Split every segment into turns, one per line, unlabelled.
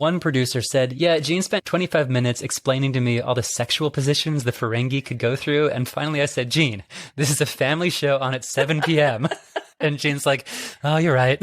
One producer said, yeah, Gene spent 25 minutes explaining to me all the sexual positions the Ferengi could go through. And finally I said, Gene, this is a family show on at 7 p.m. And Gene's like, oh, you're right.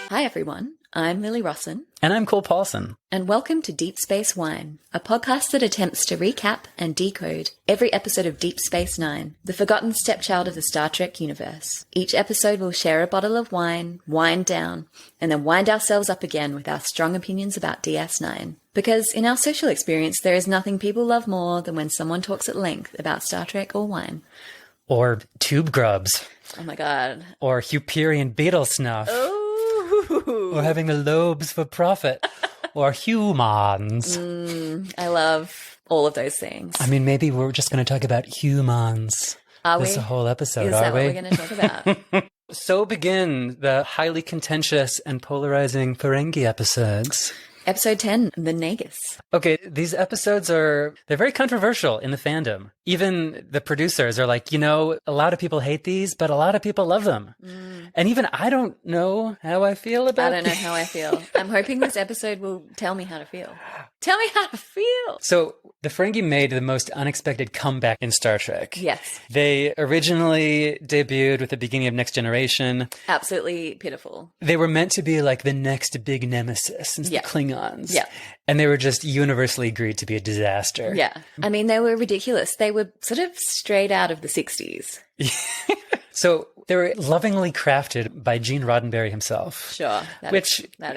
Hi everyone, I'm Lily Rosson.
And I'm Cole Paulson.
And welcome to Deep Space Wine, a podcast that attempts to recap and decode every episode of Deep Space Nine, the forgotten stepchild of the Star Trek universe. Each episode will share a bottle of wine, wind down, and then wind ourselves up again with our strong opinions about DS9. Because in our social experience, there is nothing people love more than when someone talks at length about Star Trek or wine.
Or tube grubs.
Oh my god.
Or Hyperion beetle snuff.
Oh.
Or having the lobes for profit. Or humans.
I love all of those things.
I mean, maybe we're just going to talk about humans.
Are
this
we?
Whole episode,
Is
are
that
we?
what we're going to talk about?
So begin the highly contentious and polarizing Ferengi episodes.
Episode 10, the NAGUS.
Okay, these episodes they're very controversial in the fandom. Even the producers are like, a lot of people hate these, but a lot of people love them. And even I don't know how I feel about
I don't know how I feel. I'm hoping this episode will tell me how to feel. Tell me how to feel.
So the Ferengi made the most unexpected comeback in Star Trek.
Yes.
They originally debuted with the beginning of Next Generation.
Absolutely pitiful.
They were meant to be like the next big nemesis since the Klingons.
Yeah.
And they were just universally agreed to be a disaster.
Yeah. I mean, they were ridiculous. They were sort of straight out of the 60s.
So they were lovingly crafted by Gene Roddenberry himself.
Sure. That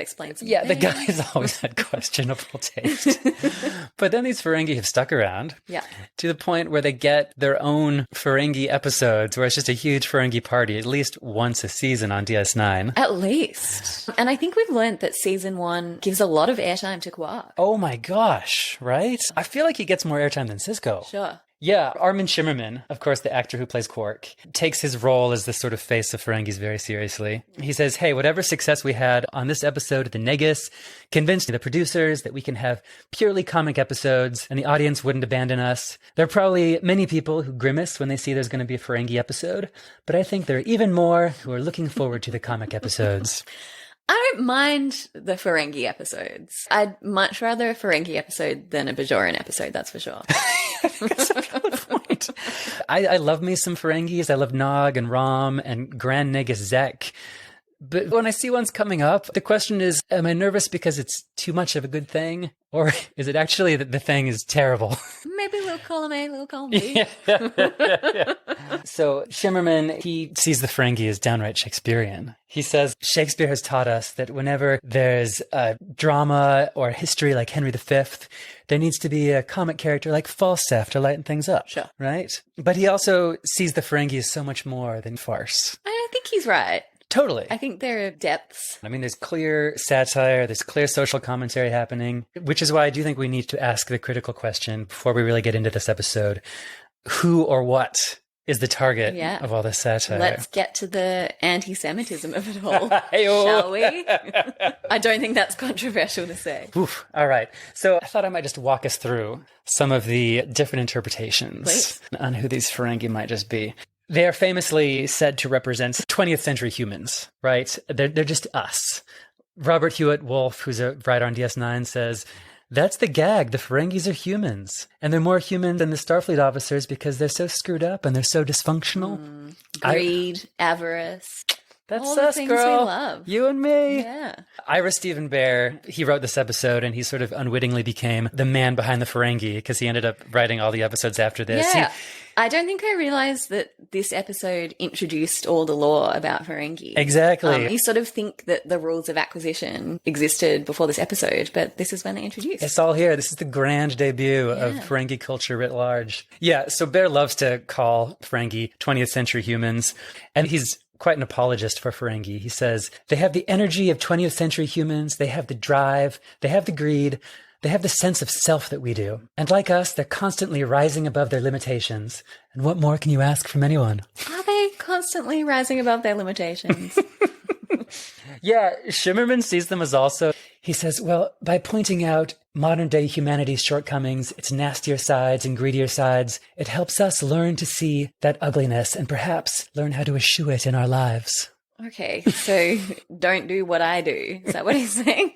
explains something.
Yeah, the guy's always had questionable taste. But then these Ferengi have stuck around.
Yeah.
To the point where they get their own Ferengi episodes where it's just a huge Ferengi party at least once a season on DS9.
At least. And I think we've learned that season 1 gives a lot of airtime to Quark.
Oh my gosh, right? I feel like he gets more airtime than Sisko.
Sure.
Yeah, Armin Shimmerman, of course, the actor who plays Quark, takes his role as the sort of face of Ferengis very seriously. He says, hey, whatever success we had on this episode of the NAGUS convinced the producers that we can have purely comic episodes and the audience wouldn't abandon us. There are probably many people who grimace when they see there's going to be a Ferengi episode, but I think there are even more who are looking forward to the comic episodes.
I don't mind the Ferengi episodes. I'd much rather a Ferengi episode than a Bajoran episode, that's for sure.
That's a valid point. I love me some Ferengis. I love Nog and Rom and Grand Negus Zek. But when I see ones coming up, the question is, am I nervous because it's too much of a good thing? Or is it actually that the thing is terrible?
Maybe little column A, little column B.
Yeah. So Shimmerman, he sees the Ferengi as downright Shakespearean. He says, Shakespeare has taught us that whenever there's a drama or a history like Henry V, there needs to be a comic character like Falstaff to lighten things up.
Sure.
Right? But he also sees the Ferengi as so much more than farce.
I think he's right.
Totally.
I think there are depths.
I mean, there's clear satire, there's clear social commentary happening, which is why I do think we need to ask the critical question before we really get into this episode. Who or what is the target of all this satire?
Let's get to the anti-Semitism of it all, shall we? I don't think that's controversial to say.
Oof. All right. So I thought I might just walk us through some of the different interpretations on who these Ferengi might just be. They are famously said to represent 20th century humans, right? They're just us. Robert Hewitt Wolf, who's a writer on DS9, says, that's the gag. The Ferengis are humans. And they're more human than the Starfleet officers because they're so screwed up and they're so dysfunctional.
Greed, avarice.
That's
all the
us,
things
girl.
we love.
You and me.
Yeah.
Ira Stephen Bear, he wrote this episode and he sort of unwittingly became the man behind the Ferengi because he ended up writing all the episodes after this.
Yeah. I don't think I realized that this episode introduced all the lore about Ferengi.
Exactly.
You sort of think that the rules of acquisition existed before this episode, but this is when they introduced.
It's all here. This is the grand debut of Ferengi culture writ large. Yeah, so Bear loves to call Ferengi 20th century humans, and he's quite an apologist for Ferengi. He says, they have the energy of 20th century humans, they have the drive, they have the greed, they have the sense of self that we do. And like us, they're constantly rising above their limitations. And what more can you ask from anyone?
Are they constantly rising above their limitations?
Yeah, Shimmerman sees them as also He says, well, by pointing out modern day humanity's shortcomings, its nastier sides and greedier sides, it helps us learn to see that ugliness and perhaps learn how to eschew it in our lives.
Okay, so don't do what I do. Is that what he's saying?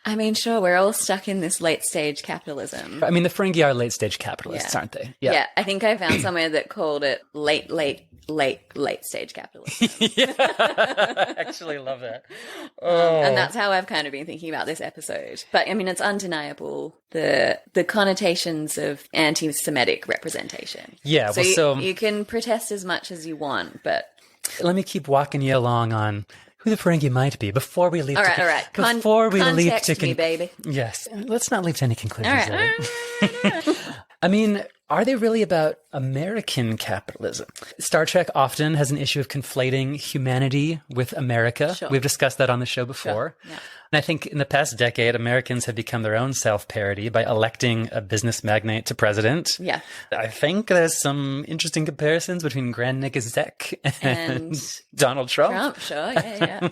I mean, sure, we're all stuck in this late-stage capitalism.
I mean, the Ferengi are late-stage capitalists, aren't they?
Yeah, I think I found somewhere that called it late-stage capitalism.
Yeah, I actually love that. Oh.
And that's how I've kind of been thinking about this episode. But, I mean, it's undeniable, the connotations of anti-Semitic representation.
Yeah,
so
well,
you can protest as much as you want, but...
Let me keep walking you along on who the Ferengi might be before we leap
all right.
Before we leap to
me, baby.
Yes. Let's not leap to any conclusions.
All right.
I mean, are they really about American capitalism? Star Trek often has an issue of conflating humanity with America.
Sure.
We've discussed that on the show before.
Sure. Yeah.
And I think in the past decade, Americans have become their own self-parody by electing a business magnate to president.
Yeah.
I think there's some interesting comparisons between Grand Nick Zek and Donald Trump.
Sure, yeah.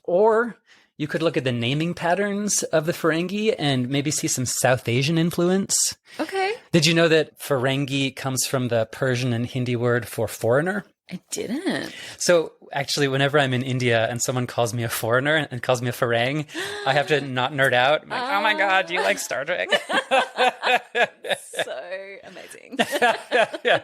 Or you could look at the naming patterns of the Ferengi and maybe see some South Asian influence.
Okay.
Did you know that Ferengi comes from the Persian and Hindi word for foreigner?
I didn't.
So actually, whenever I'm in India and someone calls me a foreigner and calls me a Farang, I have to not nerd out. I'm like, oh my God, do you like Star Trek?
So amazing.
Yeah.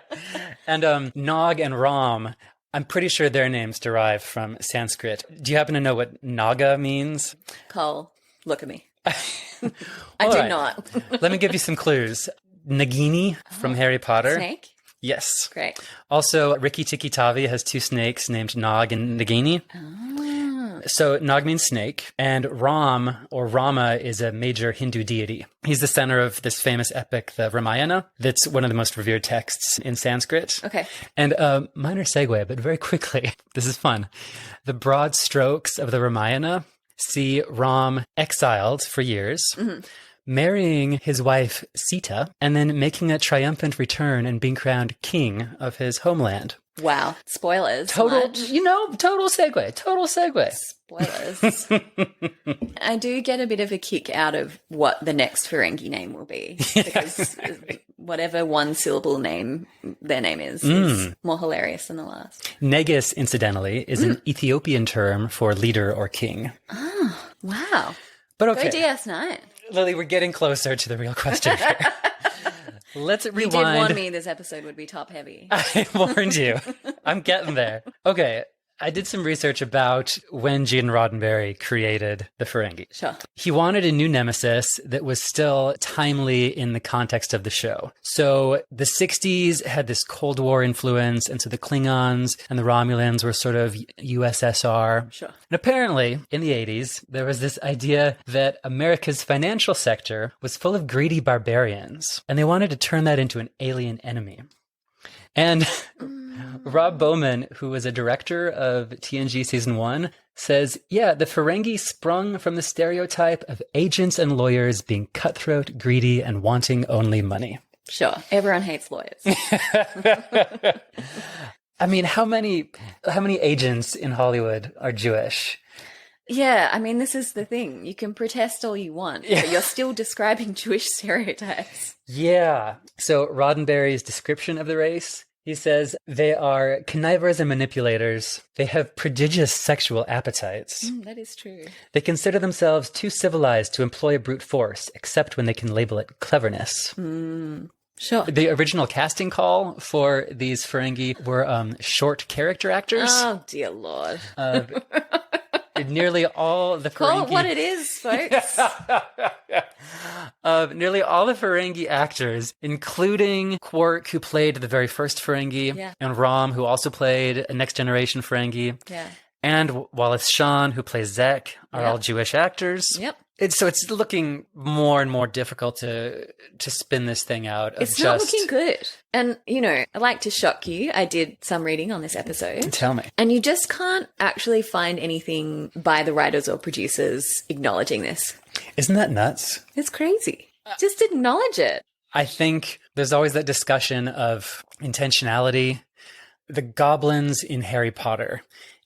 And Nog and Ram, I'm pretty sure their names derive from Sanskrit. Do you happen to know what Naga means?
Cole, look at me. I do not.
Let me give you some clues. Nagini from Harry Potter.
Snake?
Yes.
Great.
Also, Rikki Tikki Tavi has two snakes named Nog and Nagini.
Oh.
So Nog means snake, and Ram, or Rama, is a major Hindu deity. He's the center of this famous epic, the Ramayana, that's one of the most revered texts in Sanskrit.
Okay.
And minor segue, but very quickly, this is fun. The broad strokes of the Ramayana see Ram exiled for years, marrying his wife Sita, and then making a triumphant return and being crowned king of his homeland.
Wow. Spoilers.
Total segue.
Spoilers. I do get a bit of a kick out of what the next Ferengi name will be. Because whatever one syllable name their name is more hilarious than the last.
NAGUS, incidentally, is an Ethiopian term for leader or king.
Oh, wow.
But okay.
Go DS9.
Lily, we're getting closer to the real question here. Let's rewind.
You did warn me this episode would be top heavy.
I warned you. I'm getting there. Okay. I did some research about when Gene Roddenberry created the Ferengi.
Sure.
He wanted a new nemesis that was still timely in the context of the show. So the 60s had this Cold War influence, and so the Klingons and the Romulans were sort of USSR.
Sure.
And apparently, in the 80s, there was this idea that America's financial sector was full of greedy barbarians, and they wanted to turn that into an alien enemy. And Rob Bowman, who was a director of TNG Season 1, says, yeah, the Ferengi sprung from the stereotype of agents and lawyers being cutthroat, greedy, and wanting only money.
Sure. Everyone hates lawyers.
I mean, how many agents in Hollywood are Jewish?
Yeah, I mean, this is the thing. You can protest all you want, but you're still describing Jewish stereotypes.
Yeah. So Roddenberry's description of the race, he says, they are connivers and manipulators. They have prodigious sexual appetites.
That is true.
They consider themselves too civilized to employ brute force, except when they can label it cleverness.
Sure.
The original casting call for these Ferengi were short character actors.
Oh, dear Lord.
Nearly all the Ferengi...
Call it what it is, folks.
Nearly all the Ferengi actors, including Quark, who played the very first Ferengi, and Ram, who also played a Next Generation Ferengi, and Wallace Shawn, who plays Zek, are all Jewish actors.
Yep.
So it's looking more and more difficult to spin this thing out.
It's not looking good. And, you know, I like to shock you. I did some reading on this episode.
Tell me.
And you just can't actually find anything by the writers or producers acknowledging this.
Isn't that nuts?
It's crazy. Just acknowledge it.
I think there's always that discussion of intentionality. The goblins in Harry Potter,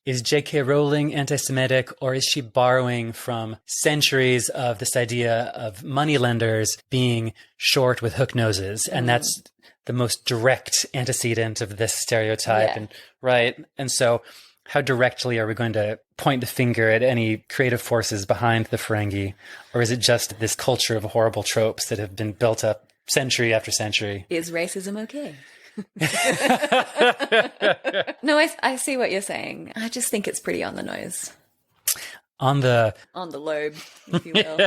is J.K. Rowling anti-Semitic, or is she borrowing from centuries of this idea of moneylenders being short with hook noses? And that's the most direct antecedent of this stereotype.
Yeah.
And right. And so how directly are we going to point the finger at any creative forces behind the Ferengi? Or is it just this culture of horrible tropes that have been built up century after century?
Is racism okay? No, I see what you're saying. I just think it's pretty on the nose.
On the
lobe, if you will.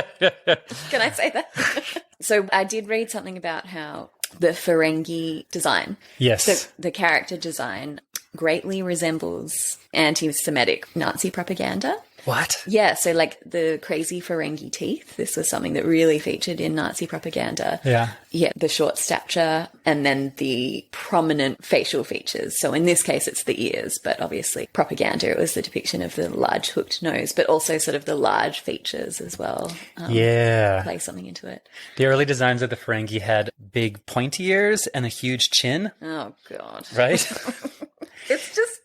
Can I say that? So I did read something about how the Ferengi design,
yes,
the character design, greatly resembles anti-Semitic Nazi propaganda.
What?
Yeah, so like the crazy Ferengi teeth, this was something that really featured in Nazi propaganda.
Yeah.
Yeah, the short stature and then the prominent facial features. So in this case, it's the ears, but obviously propaganda, it was the depiction of the large hooked nose, but also sort of the large features as well. Play something into it.
The early designs of the Ferengi had big pointy ears and a huge chin.
Oh, God.
Right?
It's just...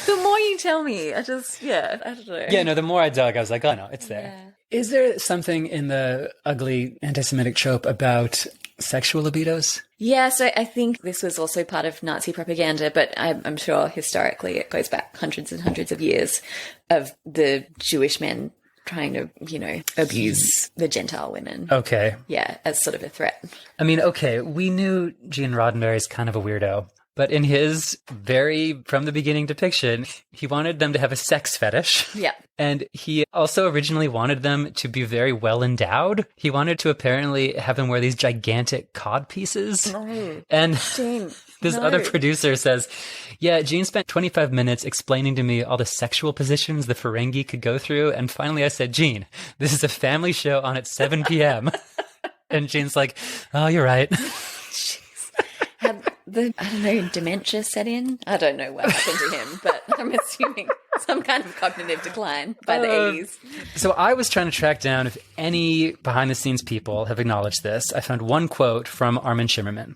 The more you tell me, I don't know.
Yeah, no, the more I dug, I was like, oh, no, it's there.
Yeah.
Is there something in the ugly anti-Semitic trope about sexual libidos?
Yeah, so I think this was also part of Nazi propaganda, but I'm sure historically it goes back hundreds and hundreds of years of the Jewish men trying to, abuse the Gentile women.
Okay.
Yeah, as sort of a threat.
I mean, okay, we knew Gene Roddenberry's kind of a weirdo. But in his very from the beginning depiction, he wanted them to have a sex fetish.
Yeah.
And he also originally wanted them to be very well endowed. He wanted to apparently have them wear these gigantic cod pieces.
No.
And
Gene,
this other producer says, yeah, Gene spent 25 minutes explaining to me all the sexual positions the Ferengi could go through. And finally I said, Gene, this is a family show on at 7 p.m. And Gene's like, oh, you're right.
Had dementia set in? I don't know what happened to him, but I'm assuming some kind of cognitive decline by the 80s.
So I was trying to track down if any behind-the-scenes people have acknowledged this. I found one quote from Armin Shimmerman.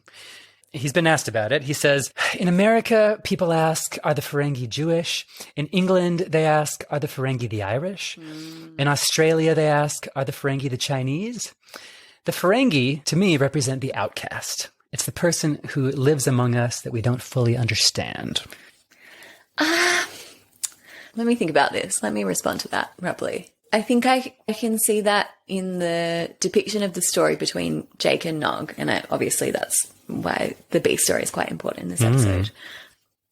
He's been asked about it. He says, in America, people ask, are the Ferengi Jewish? In England, they ask, are the Ferengi the Irish? In Australia, they ask, are the Ferengi the Chinese? The Ferengi, to me, represent the outcast. It's the person who lives among us that we don't fully understand.
Let me think about this. Let me respond to that, Rubbly. I think I can see that in the depiction of the story between Jake and Nog, and obviously that's why the B story is quite important in this episode.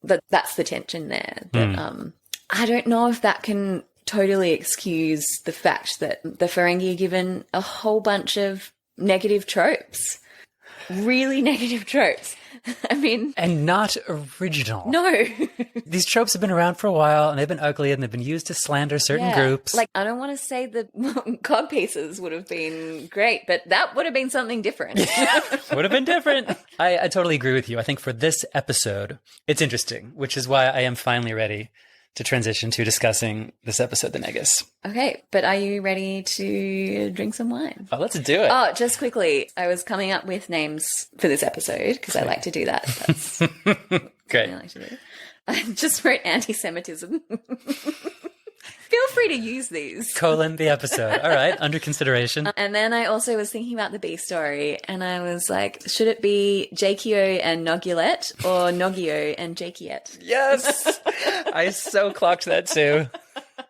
But that's the tension there. That, I don't know if that can totally excuse the fact that the Ferengi are given a whole bunch of negative tropes. Really negative tropes. I mean... And
not original.
No.
These tropes have been around for a while, and they've been ugly, and they've been used to slander certain groups.
Like, I don't want to say the cod pieces would have been great, but that would have been something different.
Would have been different. I totally agree with you. I think for this episode, it's interesting, which is why I am finally ready to transition to discussing this episode, the NAGUS.
Okay, but are you ready to drink some wine?
Oh, let's do it.
Oh, just quickly, I was coming up with names for this episode because I like to do that. That's
great.
I like to do. I just wrote anti-Semitism. Feel free to use these.
Colon the episode. All right, under consideration.
And then I also was thinking about the B story, and I was like, should it be Jakio and Nogulette or Nogio and Jakiet?
Yes! I so clocked that too.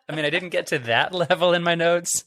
I mean, I didn't get to that level in my notes,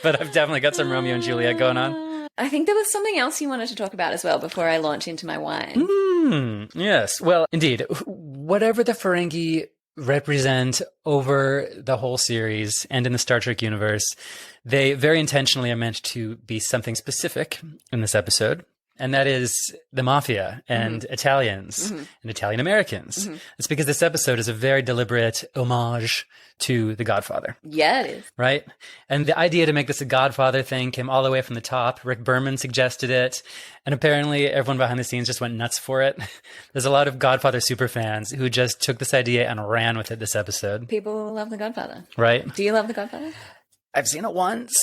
but I've definitely got some Romeo and Juliet going on.
I think there was something else you wanted to talk about as well before I launch into my wine.
Yes. Well, indeed, whatever the Ferengi represent over the whole series and in the Star Trek universe, they very intentionally are meant to be something specific in this episode. And that is the mafia and Italians and Italian Americans. It's because this episode is a very deliberate homage to The Godfather.
Yeah, it is.
Right? And the idea to make this a Godfather thing came all the way from the top. Rick Berman suggested it. And apparently everyone behind the scenes just went nuts for it. There's a lot of Godfather superfans who just took this idea and ran with it this episode.
People love The Godfather.
Right?
Do you love The Godfather?
I've seen it once.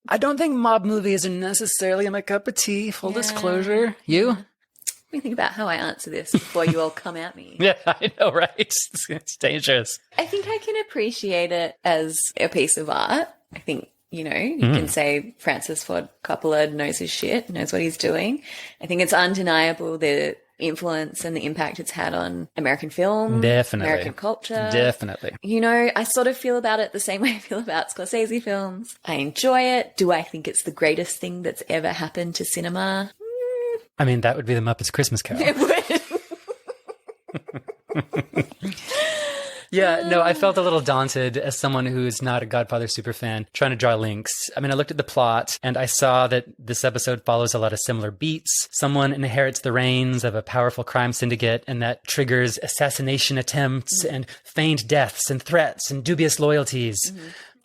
I don't think mob movies are necessarily my cup of tea, full disclosure. You?
me think about how I answer this before you all come at me.
Yeah, I know, right? It's dangerous.
I think I can appreciate it as a piece of art. I think, you can say Francis Ford Coppola knows his shit, knows what he's doing. I think it's undeniable the influence and the impact it's had on American film,
Definitely.
American culture.
Definitely.
I sort of feel about it the same way I feel about Scorsese films. I enjoy it. Do I think it's the greatest thing that's ever happened to cinema?
I mean, that would be the Muppets Christmas Carol.
It would.
Yeah, no, I felt a little daunted as someone who's not a Godfather superfan, trying to draw links. I mean, I looked at the plot and I saw that this episode follows a lot of similar beats. Someone inherits the reins of a powerful crime syndicate, and that triggers assassination attempts and feigned deaths and threats and dubious loyalties.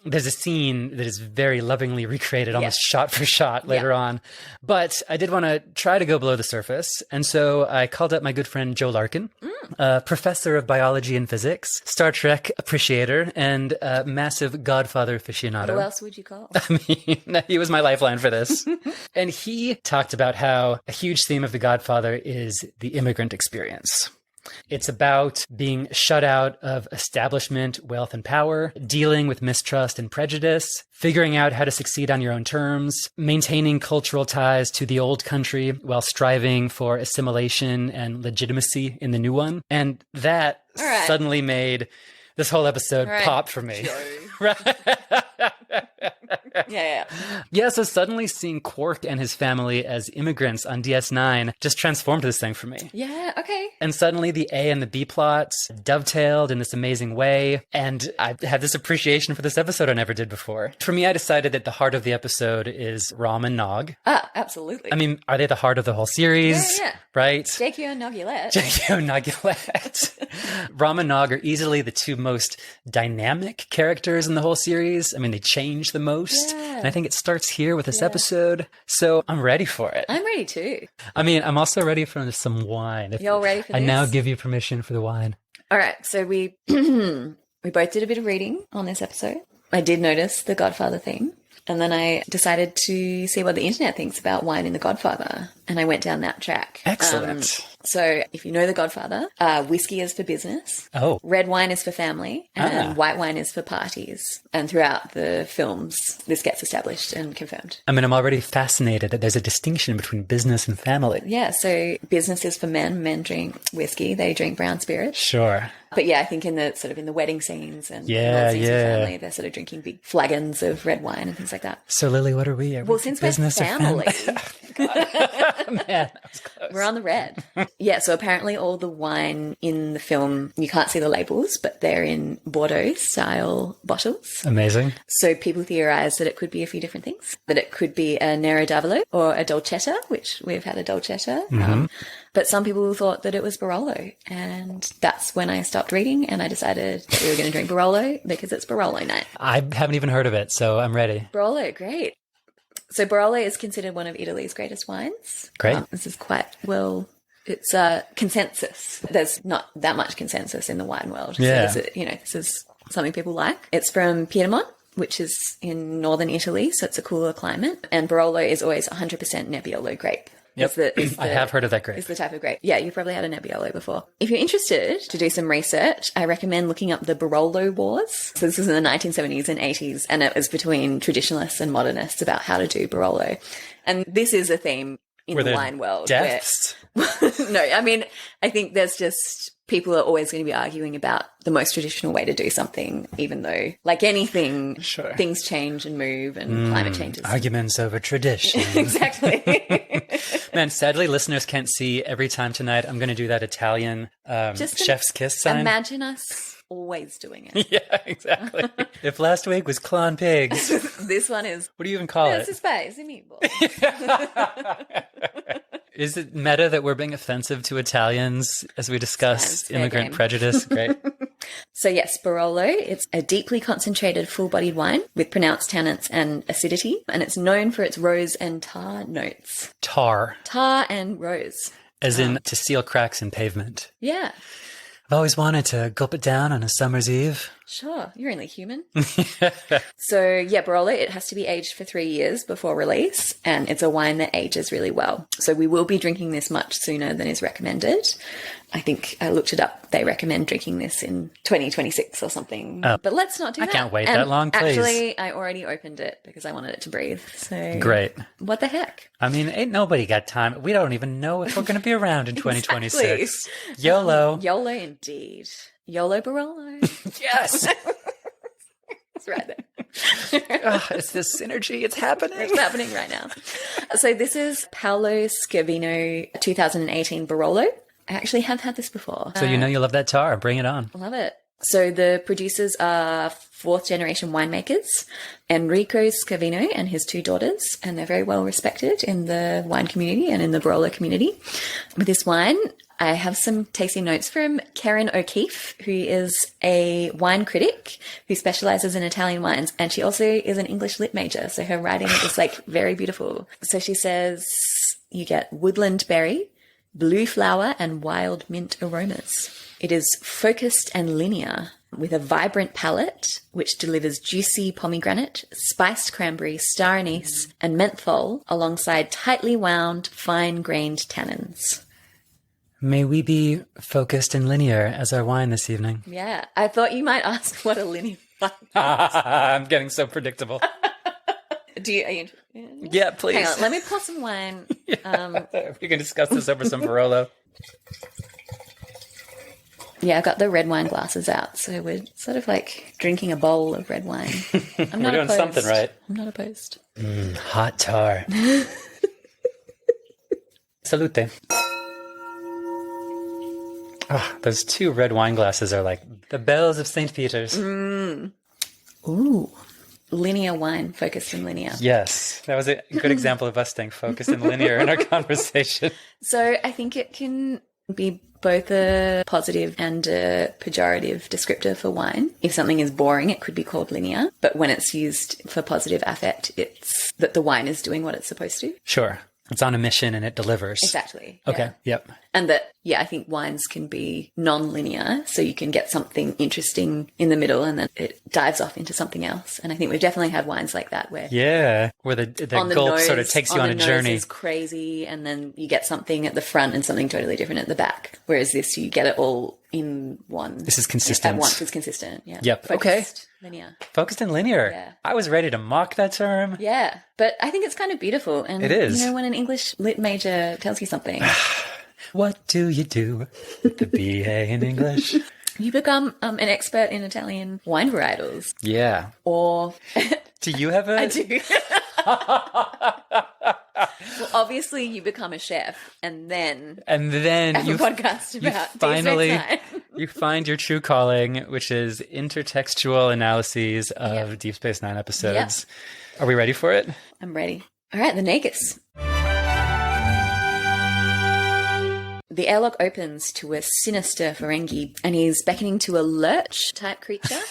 There's a scene that is very lovingly recreated, almost shot for shot later on. But I did want to try to go below the surface. And so I called up my good friend Joe Larkin, professor of biology and physics, Star Trek appreciator, and massive Godfather aficionado.
Who else would you call?
I mean, he was my lifeline for this. And he talked about how a huge theme of The Godfather is the immigrant experience. It's about being shut out of establishment, wealth, and power, dealing with mistrust and prejudice, figuring out how to succeed on your own terms, maintaining cultural ties to the old country while striving for assimilation and legitimacy in the new one. And that suddenly made this whole episode pop for me. Yeah, so suddenly seeing Quark and his family as immigrants on DS9 just transformed this thing for me.
Yeah, okay.
And suddenly the A and the B plots dovetailed in this amazing way. And I had this appreciation for this episode I never did before. For me, I decided that the heart of the episode is Rom and Nog.
Ah, absolutely.
I mean, are they the heart of the whole series?
Yeah.
Right?
JQ and Nogulette.
JQ and Nogulette. Rom and Nog are easily the two most dynamic characters in the whole series. I mean, they change the most.
Yeah.
And I think it starts here with this episode. So I'm ready for it.
I'm ready too.
I mean, I'm also ready for some wine.
You're ready for this?
I now give you permission for the wine.
All right. So we we both did a bit of reading on this episode. I did notice the Godfather theme. And then I decided to see what the internet thinks about wine in The Godfather. And I went down that track.
Excellent.
So if you know The Godfather, whiskey is for business.
Oh.
Red wine is for family. And white wine is for parties. And throughout the films, this gets established and confirmed.
I mean, I'm already fascinated that there's a distinction between business and family.
Yeah. So business is for men. Men drink whiskey. They drink brown spirit.
Sure.
But yeah, I think in the sort of in the wedding scenes and
yeah,
scenes with family, they're sort of drinking big flagons of red wine and things like that.
So Lily, what are we?
Well, since we're family,
Man, that was close.
We're on the red. Yeah, so apparently all the wine in the film, you can't see the labels, but they're in Bordeaux-style bottles.
Amazing.
So people theorize that it could be a few different things. That it could be a Nero d'Avolo or a Dolcetta, which we've had a Dolcetta. But some people thought that it was Barolo. And that's when I stopped reading and I decided that we were going to drink Barolo because it's Barolo night.
I haven't even heard of it, so I'm ready.
Barolo, great. So Barolo is considered one of Italy's greatest wines.
Great.
This is quite it's consensus. There's not that much consensus in the wine world.
Yeah.
So this is something people like. It's from Piedmont, which is in northern Italy, so it's a cooler climate. And Barolo is always 100% Nebbiolo grape.
Yep. I have heard of that grape.
It's the type of grape. Yeah, you've probably had a Nebbiolo before. If you're interested to do some research, I recommend looking up the Barolo Wars. So this was in the 1970s and 80s, and it was between traditionalists and modernists about how to do Barolo. And this is a theme in the wine world.
Deaths?
No, I mean, I think there's just... people are always going to be arguing about the most traditional way to do something, even though, like anything, things change and move and climate changes.
Arguments over tradition.
Exactly.
Man, sadly, listeners can't see every time tonight. I'm going to do that Italian chef's kiss sign.
Imagine us always doing it.
Yeah, exactly. If last week was clawing pigs.
This one is...
what do you even call it?
It's a space, a meatball.
Is it meta that we're being offensive to Italians as we discuss immigrant prejudice? Great.
So yes, Barolo, it's a deeply concentrated full-bodied wine with pronounced tannins and acidity, and it's known for its rose and tar notes.
Tar.
Tar and rose.
As in to seal cracks in pavement.
Yeah.
I've always wanted to gulp it down on a summer's eve.
Sure, you're only human. So, yeah, Barolo, it has to be aged for 3 years before release, and it's a wine that ages really well. So we will be drinking this much sooner than is recommended. I think I looked it up. They recommend drinking this in 2026 or something.
Oh.
But let's not do that.
I can't wait that long, please.
Actually, I already opened it because I wanted it to breathe. So
Great.
What the heck?
I mean, ain't nobody got time. We don't even know if we're going to be around in 2026.
Exactly.
YOLO.
YOLO indeed. YOLO Barolo.
Yes.
It's right there.
It's this synergy. It's happening.
It's happening right now. So this is Paolo Scavino 2018 Barolo. I actually have had this before.
So you know you love that tar. Bring it on.
Love it. So the producers are fourth generation winemakers, Enrico Scavino and his 2 daughters, and they're very well respected in the wine community and in the Barolo community. With this wine, I have some tasting notes from Karen O'Keefe, who is a wine critic who specializes in Italian wines. And she also is an English lit major. So her writing is like very beautiful. So she says you get woodland berry, blue flower, and wild mint aromas. It is focused and linear with a vibrant palate, which delivers juicy pomegranate, spiced cranberry, star anise, and menthol alongside tightly wound, fine-grained tannins.
May we be focused and linear as our wine this evening.
Yeah, I thought you might ask what a linear wine is.
I'm getting so predictable.
Are you
Yeah, please.
Hang on, let me pour some wine.
We can discuss this over some Barolo.
Yeah, I've got the red wine glasses out, so we're sort of like drinking a bowl of red wine. I'm not
We're doing
opposed.
something right.
I'm not opposed.
Hot tar. Salute. Oh, those 2 red wine glasses are like the bells of St. Peter's.
Ooh. Linear wine, focused and linear.
Yes, that was a good example of us staying focused and linear in our conversation.
So I think it can be both a positive and a pejorative descriptor for wine. If something is boring, it could be called linear. But when it's used for positive affect, it's that the wine is doing what it's supposed to.
Sure. It's on a mission and it delivers.
Exactly.
Okay.
Yeah.
Yep.
And that, I think wines can be non-linear, so you can get something interesting in the middle and then it dives off into something else. And I think we've definitely had wines like that where
where the gulp sort of takes you on a journey.
Is crazy, and then you get something at the front and something totally different at the back. Whereas this, you get it all in one.
This is consistent.
At once, it's consistent. Yeah.
Yep.
Focused, linear.
Focused and linear.
Yeah.
I was ready to mock that term.
Yeah, but I think it's kind of beautiful. And
it is.
You know, when an English lit major tells you something.
What do you do with the BA in English?
You become an expert in Italian wine varietals.
Yeah.
Or...
Do you have a...
I do. Well, obviously you become a chef and then
have
a podcast about
finally you find your true calling, which is intertextual analyses of Deep Space Nine episodes. Are we ready for it?
I'm ready. All right, the NAGUS. The airlock opens to a sinister Ferengi, and he's beckoning to a lurch-type creature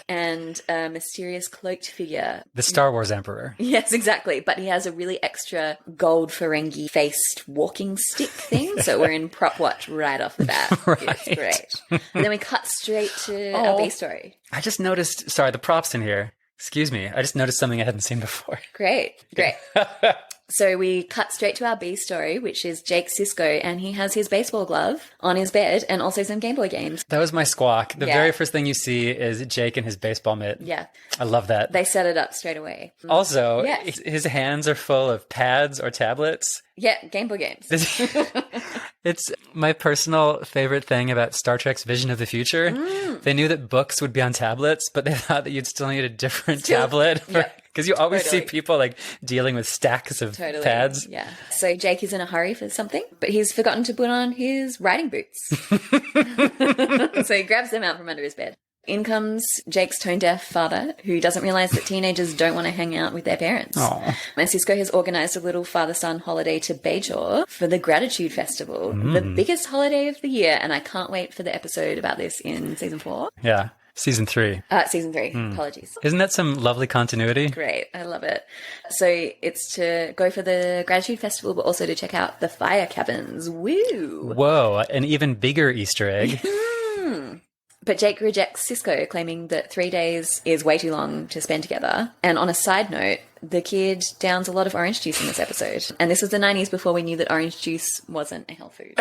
and a mysterious cloaked figure.
The Star Wars Emperor.
Yes, exactly. But he has a really extra gold Ferengi-faced walking stick thing, so we're in prop watch right off the bat.
Right.
It's great. And then we cut straight to our B story.
I just noticed, sorry, the props in here. Excuse me. I just noticed something I hadn't seen before.
Great. So we cut straight to our B story, which is Jake Sisko, and he has his baseball glove on his bed and also some Game Boy games.
That was my squawk. The very first thing you see is Jake in his baseball mitt.
Yeah.
I love that.
They set it up straight away.
Also, his hands are full of pads or tablets.
Yeah, Game Boy games.
It's my personal favorite thing about Star Trek's vision of the future. They knew that books would be on tablets, but they thought that you'd still need a different tablet. Because you always see people like dealing with stacks of pads.
Yeah. So Jake is in a hurry for something, but he's forgotten to put on his riding boots. So he grabs them out from under his bed. In comes Jake's tone-deaf father, who doesn't realize that teenagers don't want to hang out with their parents.
Aww.
And Sisko has organized a little father-son holiday to Bajor for the Gratitude Festival, the biggest holiday of the year, and I can't wait for the episode about this in season 4.
Yeah. Season 3.
Season 3. Apologies.
Isn't that some lovely continuity?
Great. I love it. So it's to go for the Gratitude Festival, but also to check out the fire cabins. Woo!
Whoa. An even bigger Easter egg.
But Jake rejects Cisco, claiming that 3 days is way too long to spend together. And on a side note, the kid downs a lot of orange juice in this episode. And this was the 90s before we knew that orange juice wasn't a health food.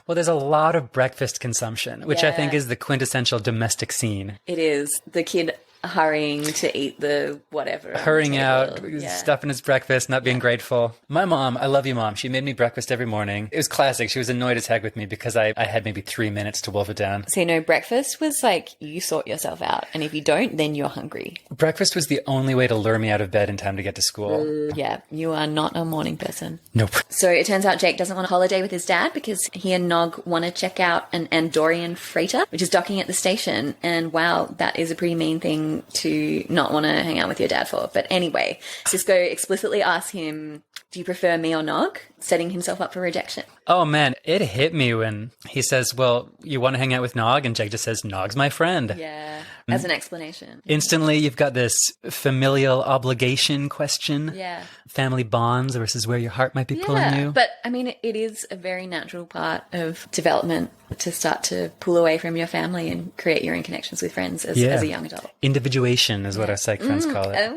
Well, there's a lot of breakfast consumption, which I think is the quintessential domestic scene.
It is. The kid hurrying to eat the whatever.
Hurrying out, stuffing his breakfast, not being grateful. My mom, I love you, Mom. She made me breakfast every morning. It was classic. She was annoyed as heck with me because I had maybe 3 minutes to wolf it down.
So, breakfast was like, you sort yourself out. And if you don't, then you're hungry.
Breakfast was the only way to lure me out of bed in time to get to school.
Yeah, you are not a morning person.
Nope.
So it turns out Jake doesn't want a holiday with his dad because he and Nog want to check out an Andorian freighter, which is docking at the station. And wow, that is a pretty mean thing to not want to hang out with your dad for. But anyway, Cisco explicitly asks him, do you prefer me or Nog? Setting himself up for rejection.
Oh man, it hit me when he says, well, you want to hang out with Nog? And Jake just says, Nog's my friend.
Yeah, as an explanation.
Instantly, you've got this familial obligation question.
Yeah.
Family bonds versus where your heart might be pulling you.
But I mean, it is a very natural part of development to start to pull away from your family and create your own connections with friends as a young adult.
Individuation is what our psych friends call it.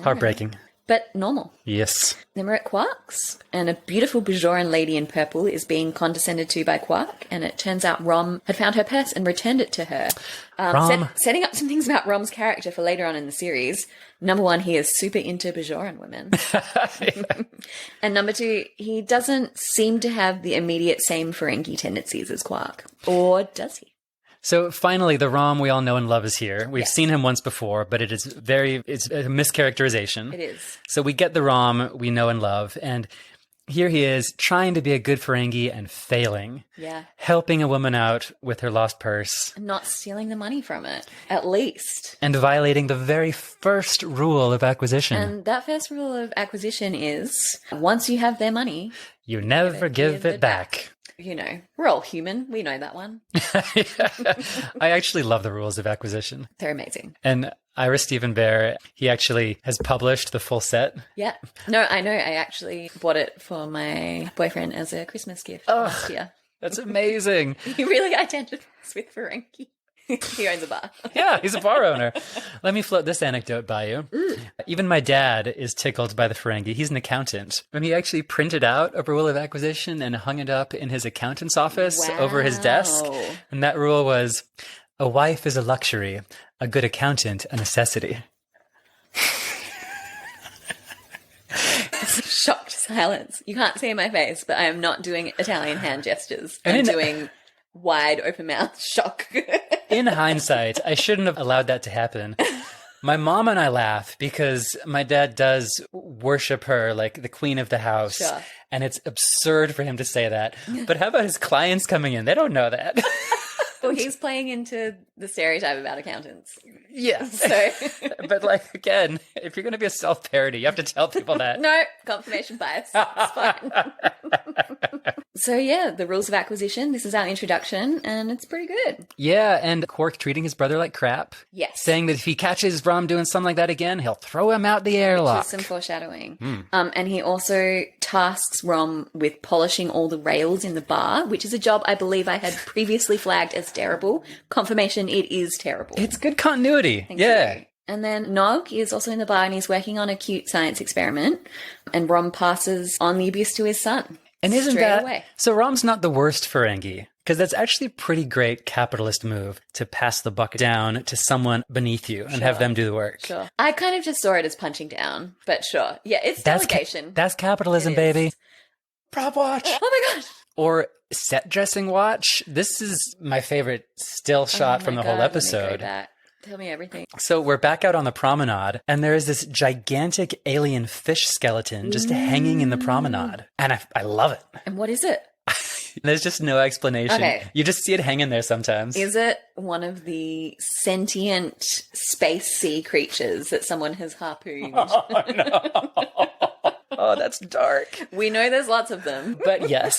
Heartbreaking.
But normal.
Yes.
Then we're at Quark's, and a beautiful Bajoran lady in purple is being condescended to by Quark, and it turns out Rom had found her purse and returned it to her. Setting up some things about Rom's character for later on in the series. Number one, he is super into Bajoran women. And number two, he doesn't seem to have the immediate same Ferengi tendencies as Quark. Or does he?
So finally, the Rom we all know and love is here. We've seen him once before, but it's a mischaracterization.
It is.
So we get the Rom we know and love, and here he is trying to be a good Ferengi and failing.
Yeah.
Helping a woman out with her lost purse.
Not stealing the money from it, at least.
And violating the very first rule of acquisition.
And that first rule of acquisition is, once you have their money,
you never give it back.
We're all human. We know that one.
I actually love the rules of acquisition.
They're amazing.
And Ira Stephen Bear, he actually has published the full set.
Yeah. No, I know. I actually bought it for my boyfriend as a Christmas gift last year.
That's amazing.
He really identifies with Ferengi. He owns a bar.
Yeah, he's a bar owner. Let me float this anecdote by you. Even my dad is tickled by the Ferengi. He's an accountant. And he actually printed out a rule of acquisition and hung it up in his accountant's office over his desk. And that rule was, a wife is a luxury, a good accountant a necessity.
Shocked silence. You can't see my face, but I am not doing Italian hand gestures. I'm doing wide open mouth shock.
In hindsight, I shouldn't have allowed that to happen. My mom and I laugh because my dad does worship her like the queen of the house.
Sure.
And it's absurd for him to say that. But how about his clients coming in? They don't know that.
Well, he's playing into the stereotype about accountants.
Yeah.
So.
But again, if you're going to be a self-parody, you have to tell people that.
No, confirmation bias. It's fine. So yeah, the rules of acquisition. This is our introduction, and it's pretty good.
Yeah, and Quark treating his brother like crap.
Yes.
Saying that if he catches Rom doing something like that again, he'll throw him out the airlock.
Which is some foreshadowing. And he also tasks Rom with polishing all the rails in the bar, which is a job I believe I had previously flagged as terrible. Confirmation, it is terrible.
It's good continuity.
Thank you. And then Nog is also in the bar and he's working on a cute science experiment. And Rom passes on the abuse to his son.
And isn't
straight
that...
away.
So Rom's not the worst Ferengi. Because that's actually a pretty great capitalist move to pass the buck down to someone beneath you and have them do the work.
Sure. I kind of just saw it as punching down, but sure. Yeah, it's delegation.
That's capitalism, baby. Prop watch.
Oh my gosh.
Or set dressing watch. This is my favorite still shot from the whole episode.
Tell me everything.
So we're back out on the promenade, and there is this gigantic alien fish skeleton just hanging in the promenade. And I love it.
And what is it?
There's just no explanation. Okay. You just see it hanging there sometimes.
Is it one of the sentient space sea creatures that someone has harpooned?
Oh, no. Oh, that's dark.
We know there's lots of them.
But yes.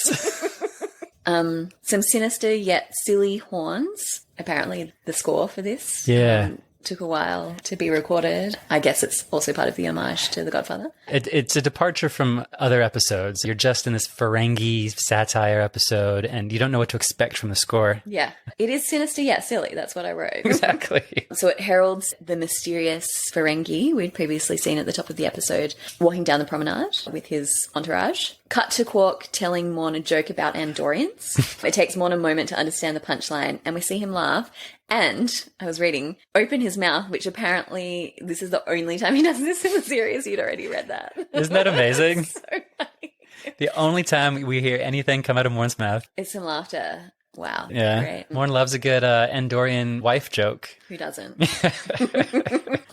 Some sinister yet silly horns. Apparently the score for this.
Yeah.
took a while to be recorded. I guess it's also part of the homage to The Godfather.
It's a departure from other episodes. You're just in this Ferengi satire episode, and you don't know what to expect from the score.
Yeah. It is sinister yet silly. That's what I wrote.
Exactly.
So it heralds the mysterious Ferengi we'd previously seen at the top of the episode walking down the promenade with his entourage. Cut to Quark telling Morn a joke about Andorians. It takes Morn a moment to understand the punchline, and we see him laugh. And, I was reading, open his mouth, which apparently this is the only time he does this in the series. You'd already read that.
Isn't that amazing?
So funny.
The only time we hear anything come out of Morn's mouth.
It's some laughter. Wow.
Yeah.
Great.
Morn loves a good Andorian wife joke.
Who doesn't?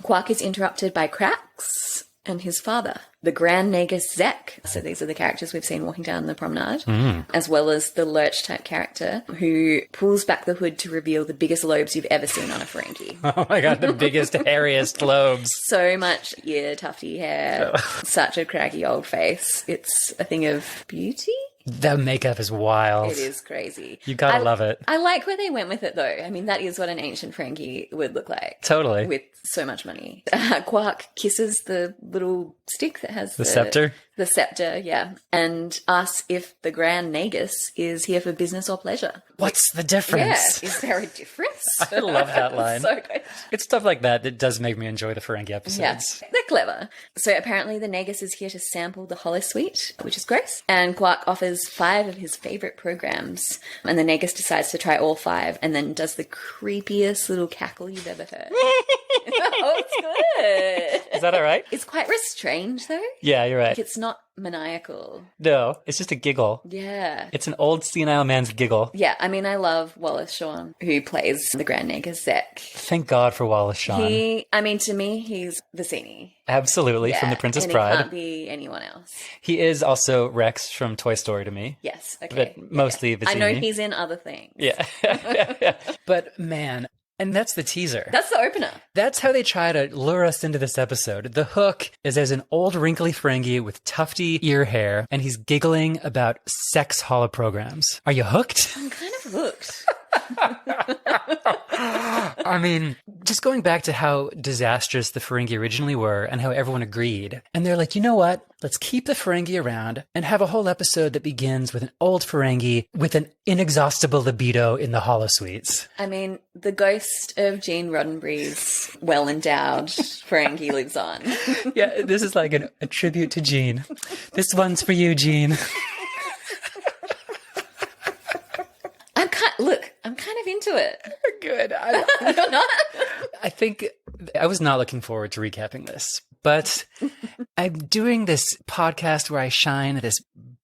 Quark is interrupted by Krax and his father, the Grand Nagus Zek. So these are the characters we've seen walking down the promenade, as well as the Lurch-type character who pulls back the hood to reveal the biggest lobes you've ever seen on a Ferengi.
Oh my god, the biggest, hairiest lobes.
So much ear tufty hair, such a craggy old face. It's a thing of beauty.
The makeup is wild.
It is crazy.
You gotta love it.
I like where they went with it, though. I mean, that is what an ancient Ferengi would look like.
Totally.
With so much money. Quark kisses the little stick that has
the scepter?
The scepter, yeah. And asks if the Grand Nagus is here for business or pleasure.
What's the difference?
Yeah. Is there a difference?
I love that line.
So good.
It's stuff like that that does make me enjoy the Ferengi episodes.
Yeah, they're clever. So apparently the Nagus is here to sample the holosuite, which is gross. And Quark offers 5 of his favourite programs. And the Nagus decides to try all 5 and then does the creepiest little cackle you've ever heard. Oh, it's good.
Is that all right?
It's quite restrained, though.
Yeah, you're right.
Like, it's not maniacal.
No, it's just a giggle.
Yeah.
It's an old senile man's giggle.
Yeah, I mean, I love Wallace Shawn, who plays the Grand Nagus Zek.
Thank God for Wallace Shawn.
To me, he's Vicini.
Absolutely, from The Princess Bride.
He can't be anyone else.
He is also Rex from Toy Story to me.
Yes, okay.
But mostly Vicini.
I know he's in other things.
Yeah. But man, and that's the teaser.
That's the opener.
That's how they try to lure us into this episode. The hook is there's an old wrinkly Ferengi with tufty ear hair, and he's giggling about sex holoprograms. Are you hooked?
I'm kind of hooked.
I mean, just going back to how disastrous the Ferengi originally were and how everyone agreed. And they're like, you know what? Let's keep the Ferengi around and have a whole episode that begins with an old Ferengi with an inexhaustible libido in the holosuites.
I mean, the ghost of Gene Roddenberry's well-endowed Ferengi lives on.
Yeah, this is like a tribute to Gene. This one's for you, Gene.
I'm kind of into it.
Good.
You're not?
I think I was not looking forward to recapping this, but I'm doing this podcast where I shine this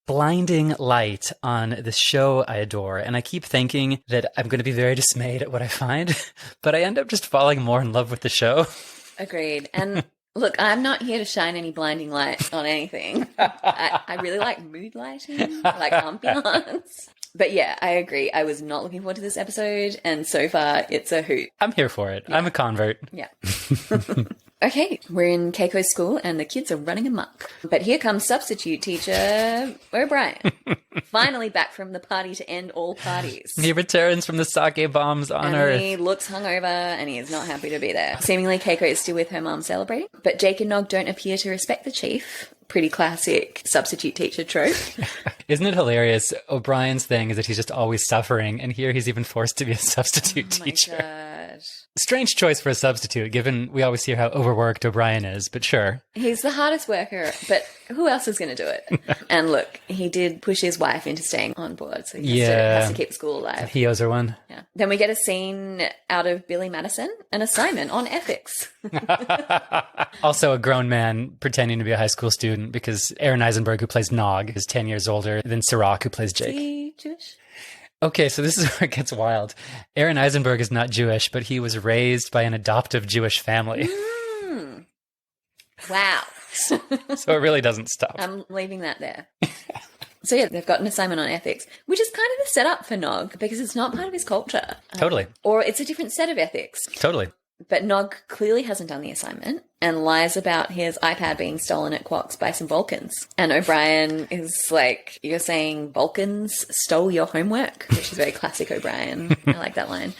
blinding light on this show I adore, and I keep thinking that I'm going to be very dismayed at what I find, but I end up just falling more in love with the show.
Agreed. And look, I'm not here to shine any blinding light on anything. I really like mood lighting, I like ambiance. But yeah, I agree. I was not looking forward to this episode, and so far, it's a hoot.
I'm here for it. Yeah. I'm a convert.
Yeah. Okay, we're in Keiko's school, and the kids are running amok. But here comes substitute teacher O'Brien, finally back from the party to end all parties.
He returns from the sake bombs on Earth.
He looks hungover, and he is not happy to be there. Seemingly, Keiko is still with her mum celebrating, but Jake and Nog don't appear to respect the chief. Pretty classic substitute teacher trope.
Isn't it hilarious? O'Brien's thing is that he's just always suffering, and here he's even forced to be a substitute teacher.
God.
Strange choice for a substitute, given we always hear how overworked O'Brien is, but sure.
He's the hardest worker, but who else is going to do it? And look, he did push his wife into staying on board, so he has to keep the school alive.
He owes her one.
Yeah. Then we get a scene out of Billy Madison, an assignment on ethics.
Also a grown man pretending to be a high school student, because Aaron Eisenberg, who plays Nog, is 10 years older than Sirach, who plays Jake.
Is he Jewish?
Okay, so this is where it gets wild. Aaron Eisenberg is not Jewish, but he was raised by an adoptive Jewish family.
Wow.
So it really doesn't stop.
I'm leaving that there. So yeah, they've got an assignment on ethics, which is kind of the setup for Nog, because it's not part of his culture.
Totally.
Or it's a different set of ethics.
Totally.
But Nog clearly hasn't done the assignment. and lies about his iPad being stolen at Quark's by some Vulcans. And O'Brien is like, you're saying Vulcans stole your homework, which is very classic O'Brien. I like that line.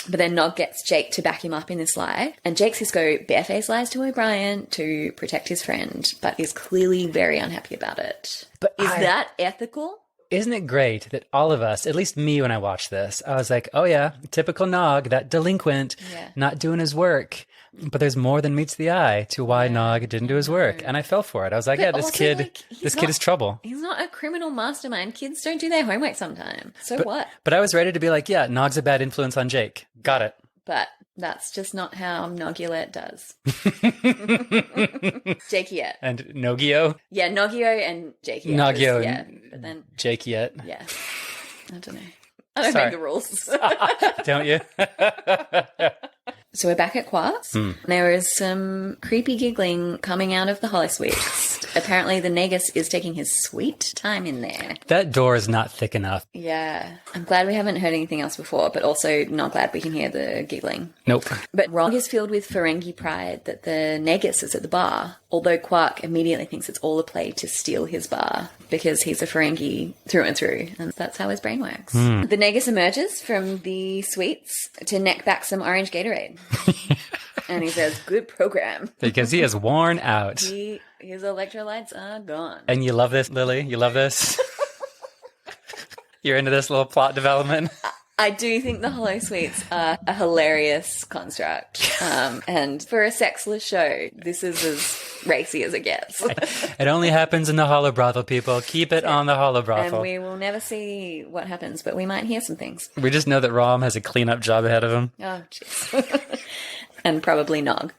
But then Nog gets Jake to back him up in this lie. And Jake Sisko barefaced lies to O'Brien to protect his friend, but is clearly very unhappy about it. But is that ethical?
Isn't it great that all of us, at least me when I watched this, I was like, oh yeah, typical Nog, that delinquent, not doing his work. But there's more than meets the eye to why Nog didn't do his work. And I fell for it. I was like, this kid is trouble.
He's not a criminal mastermind. Kids don't do their homework sometimes. So what?
But I was ready to be like, yeah, Nog's a bad influence on Jake. Got it.
But that's just not how Nogulette does. Jakiet.
And Nogio?
Yeah, Nogio and Jakiet.
Nogio
but then
Jakiet.
Yeah. I don't know. I don't make the rules.
Don't you?
So we're back at Quark's. There is some creepy giggling coming out of the holosuites. Apparently the Nagus is taking his sweet time in there.
That door is not thick enough.
Yeah. I'm glad we haven't heard anything else before, but also not glad we can hear the giggling.
Nope.
But Rog is filled with Ferengi pride that the Nagus is at the bar, although Quark immediately thinks it's all a play to steal his bar because he's a Ferengi through and through, and that's how his brain works. The Nagus emerges from the suites to neck back some orange Gatorade. And he says, good program.
Because he is worn out.
His electrolytes are gone.
And you love this, Lily? You love this? You're into this little plot development?
I do think the holosuites are a hilarious construct. And for a sexless show, this is as racy as it gets.
It only happens in the holo brothel, people. Keep it on the holo brothel.
And we will never see what happens, but we might hear some things.
We just know that Rom has a cleanup job ahead of him.
Oh, jeez. And probably Nog.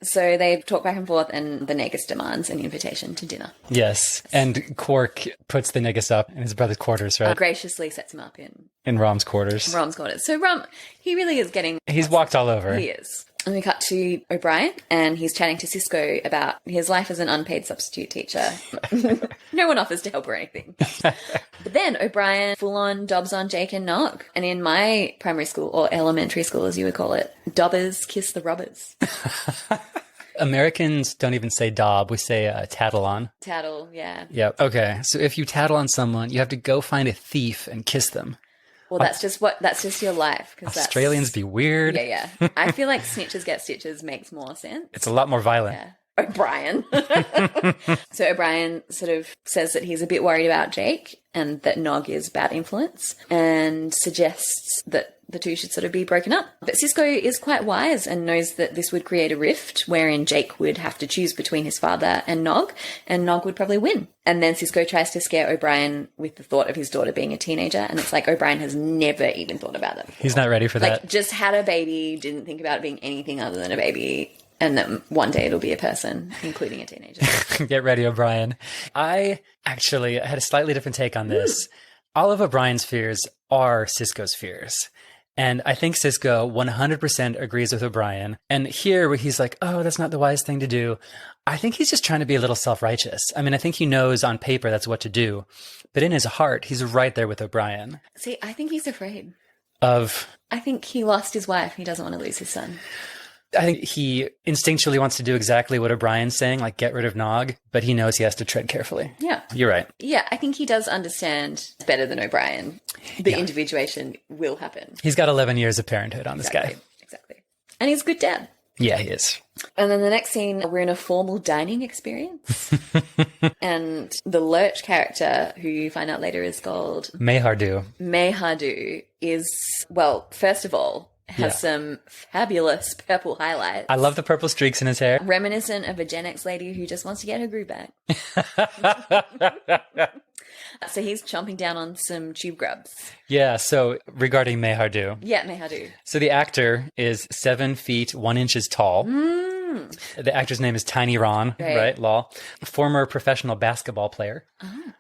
So they talk back and forth, and the Nagus demands an invitation to dinner.
Yes. And Quark puts the Nagus up in his brother's quarters, right?
Graciously sets him up
in Rom's quarters.
Rom's quarters. So Rom, he really is getting...
He's walked all over.
He is. And we cut to O'Brien, and he's chatting to Sisko about his life as an unpaid substitute teacher. No one offers to help or anything. But then O'Brien full-on dobs on Jake and Nog. And in my primary school, or elementary school as you would call it, dobbers kiss the robbers.
Americans don't even say dob. We say tattle on.
Tattle, yeah.
Yep. Okay. So if you tattle on someone, you have to go find a thief and kiss them.
Well, that's just your life.
Australians be weird.
Yeah. I feel like snitches get stitches makes more sense.
It's a lot more violent.
Yeah. O'Brien. So O'Brien sort of says that he's a bit worried about Jake and that Nog is bad influence and suggests that the two should sort of be broken up. But Sisko is quite wise and knows that this would create a rift wherein Jake would have to choose between his father and Nog would probably win. And then Sisko tries to scare O'Brien with the thought of his daughter being a teenager, and it's like O'Brien has never even thought about that before.
He's not ready for that.
Like, just had a baby, didn't think about it being anything other than a baby, and then one day it'll be a person, including a teenager.
Get ready, O'Brien. I actually had a slightly different take on this. All of O'Brien's fears are Sisko's fears. And I think Sisko 100% agrees with O'Brien. And here where he's like, oh, that's not the wise thing to do. I think he's just trying to be a little self-righteous. I mean, I think he knows on paper that's what to do. But in his heart, he's right there with O'Brien.
See, I think he's afraid.
Of?
I think he lost his wife. He doesn't want to lose his son.
I think he instinctually wants to do exactly what O'Brien's saying, like get rid of Nog, but he knows he has to tread carefully.
Yeah.
You're right.
Yeah, I think he does understand better than O'Brien. The individuation will happen.
He's got 11 years of parenthood on this guy.
Exactly. And he's a good dad.
Yeah, he is.
And then the next scene, we're in a formal dining experience. And the Lurch character, who you find out later is called... Mayhardu is, well, first of all, has some fabulous purple highlights.
I love the purple streaks in his hair.
Reminiscent of a Gen X lady who just wants to get her groove back. So he's chomping down on some tube grubs.
Yeah, so regarding Mayhardu.
Yeah, Mayhardu.
So the actor is 7 feet 1 inches tall. The actor's name is Tiny Ron, right? Lol. Former professional basketball player.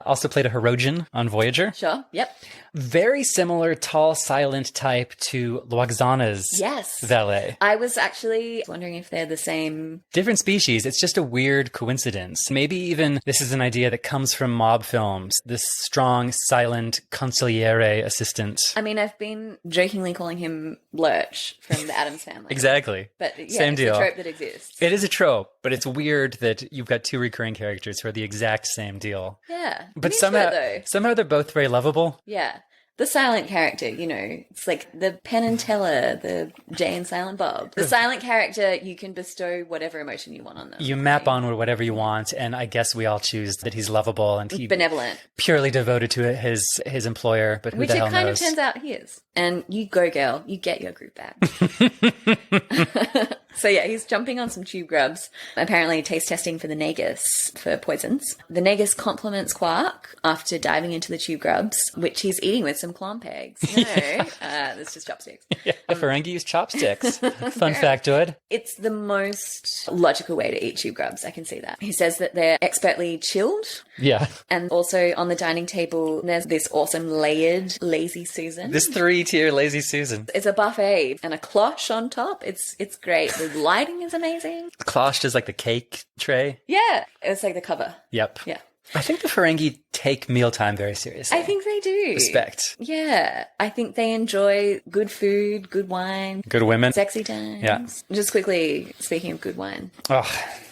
Also played a Hirogen on Voyager.
Sure, yep.
Very similar tall, silent type to Lwaxana's valet.
I was actually wondering if they're the same.
Different species. It's just a weird coincidence. Maybe even this is an idea that comes from mob films. This strong, silent consigliere assistant.
I mean, I've been jokingly calling him Lurch from the Addams Family.
Exactly.
But yeah,
same
it's
deal.
a trope that exists. exists.
It is a trope, but it's weird that you've got two recurring characters who are the exact same deal.
Yeah.
But
I'm into it, though.
somehow they're both very lovable.
Yeah. The silent character, it's like the Penn and Teller, the Jay and Silent Bob. The silent character, you can bestow whatever emotion you want on them.
You map on whatever you want, and I guess we all choose that he's lovable and
benevolent, purely
devoted to his employer, but who the hell knows? Which it
kind of turns out he is. And you go, girl, you get your group back. So yeah, he's jumping on some tube grubs, apparently taste testing for the NAGUS for poisons. The NAGUS compliments Quark after diving into the tube grubs, which he's eating with some clon pegs. No, it's just chopsticks.
Yeah, the Ferengi use chopsticks. Fun factoid.
It's the most logical way to eat tube grubs. I can see that. He says that they're expertly chilled.
Yeah.
And also on the dining table, there's this awesome layered Lazy Susan.
This 3-tier Lazy Susan.
It's a buffet and a cloche on top. It's great. The lighting is amazing.
Cloche is like the cake tray.
Yeah. It's like the cover.
Yep.
Yeah.
I think the Ferengi take mealtime very seriously.
I think they do.
Respect.
Yeah. I think they enjoy good food, good wine.
Good women.
Sexy times.
Yeah.
Just quickly, speaking of good wine.
Oh,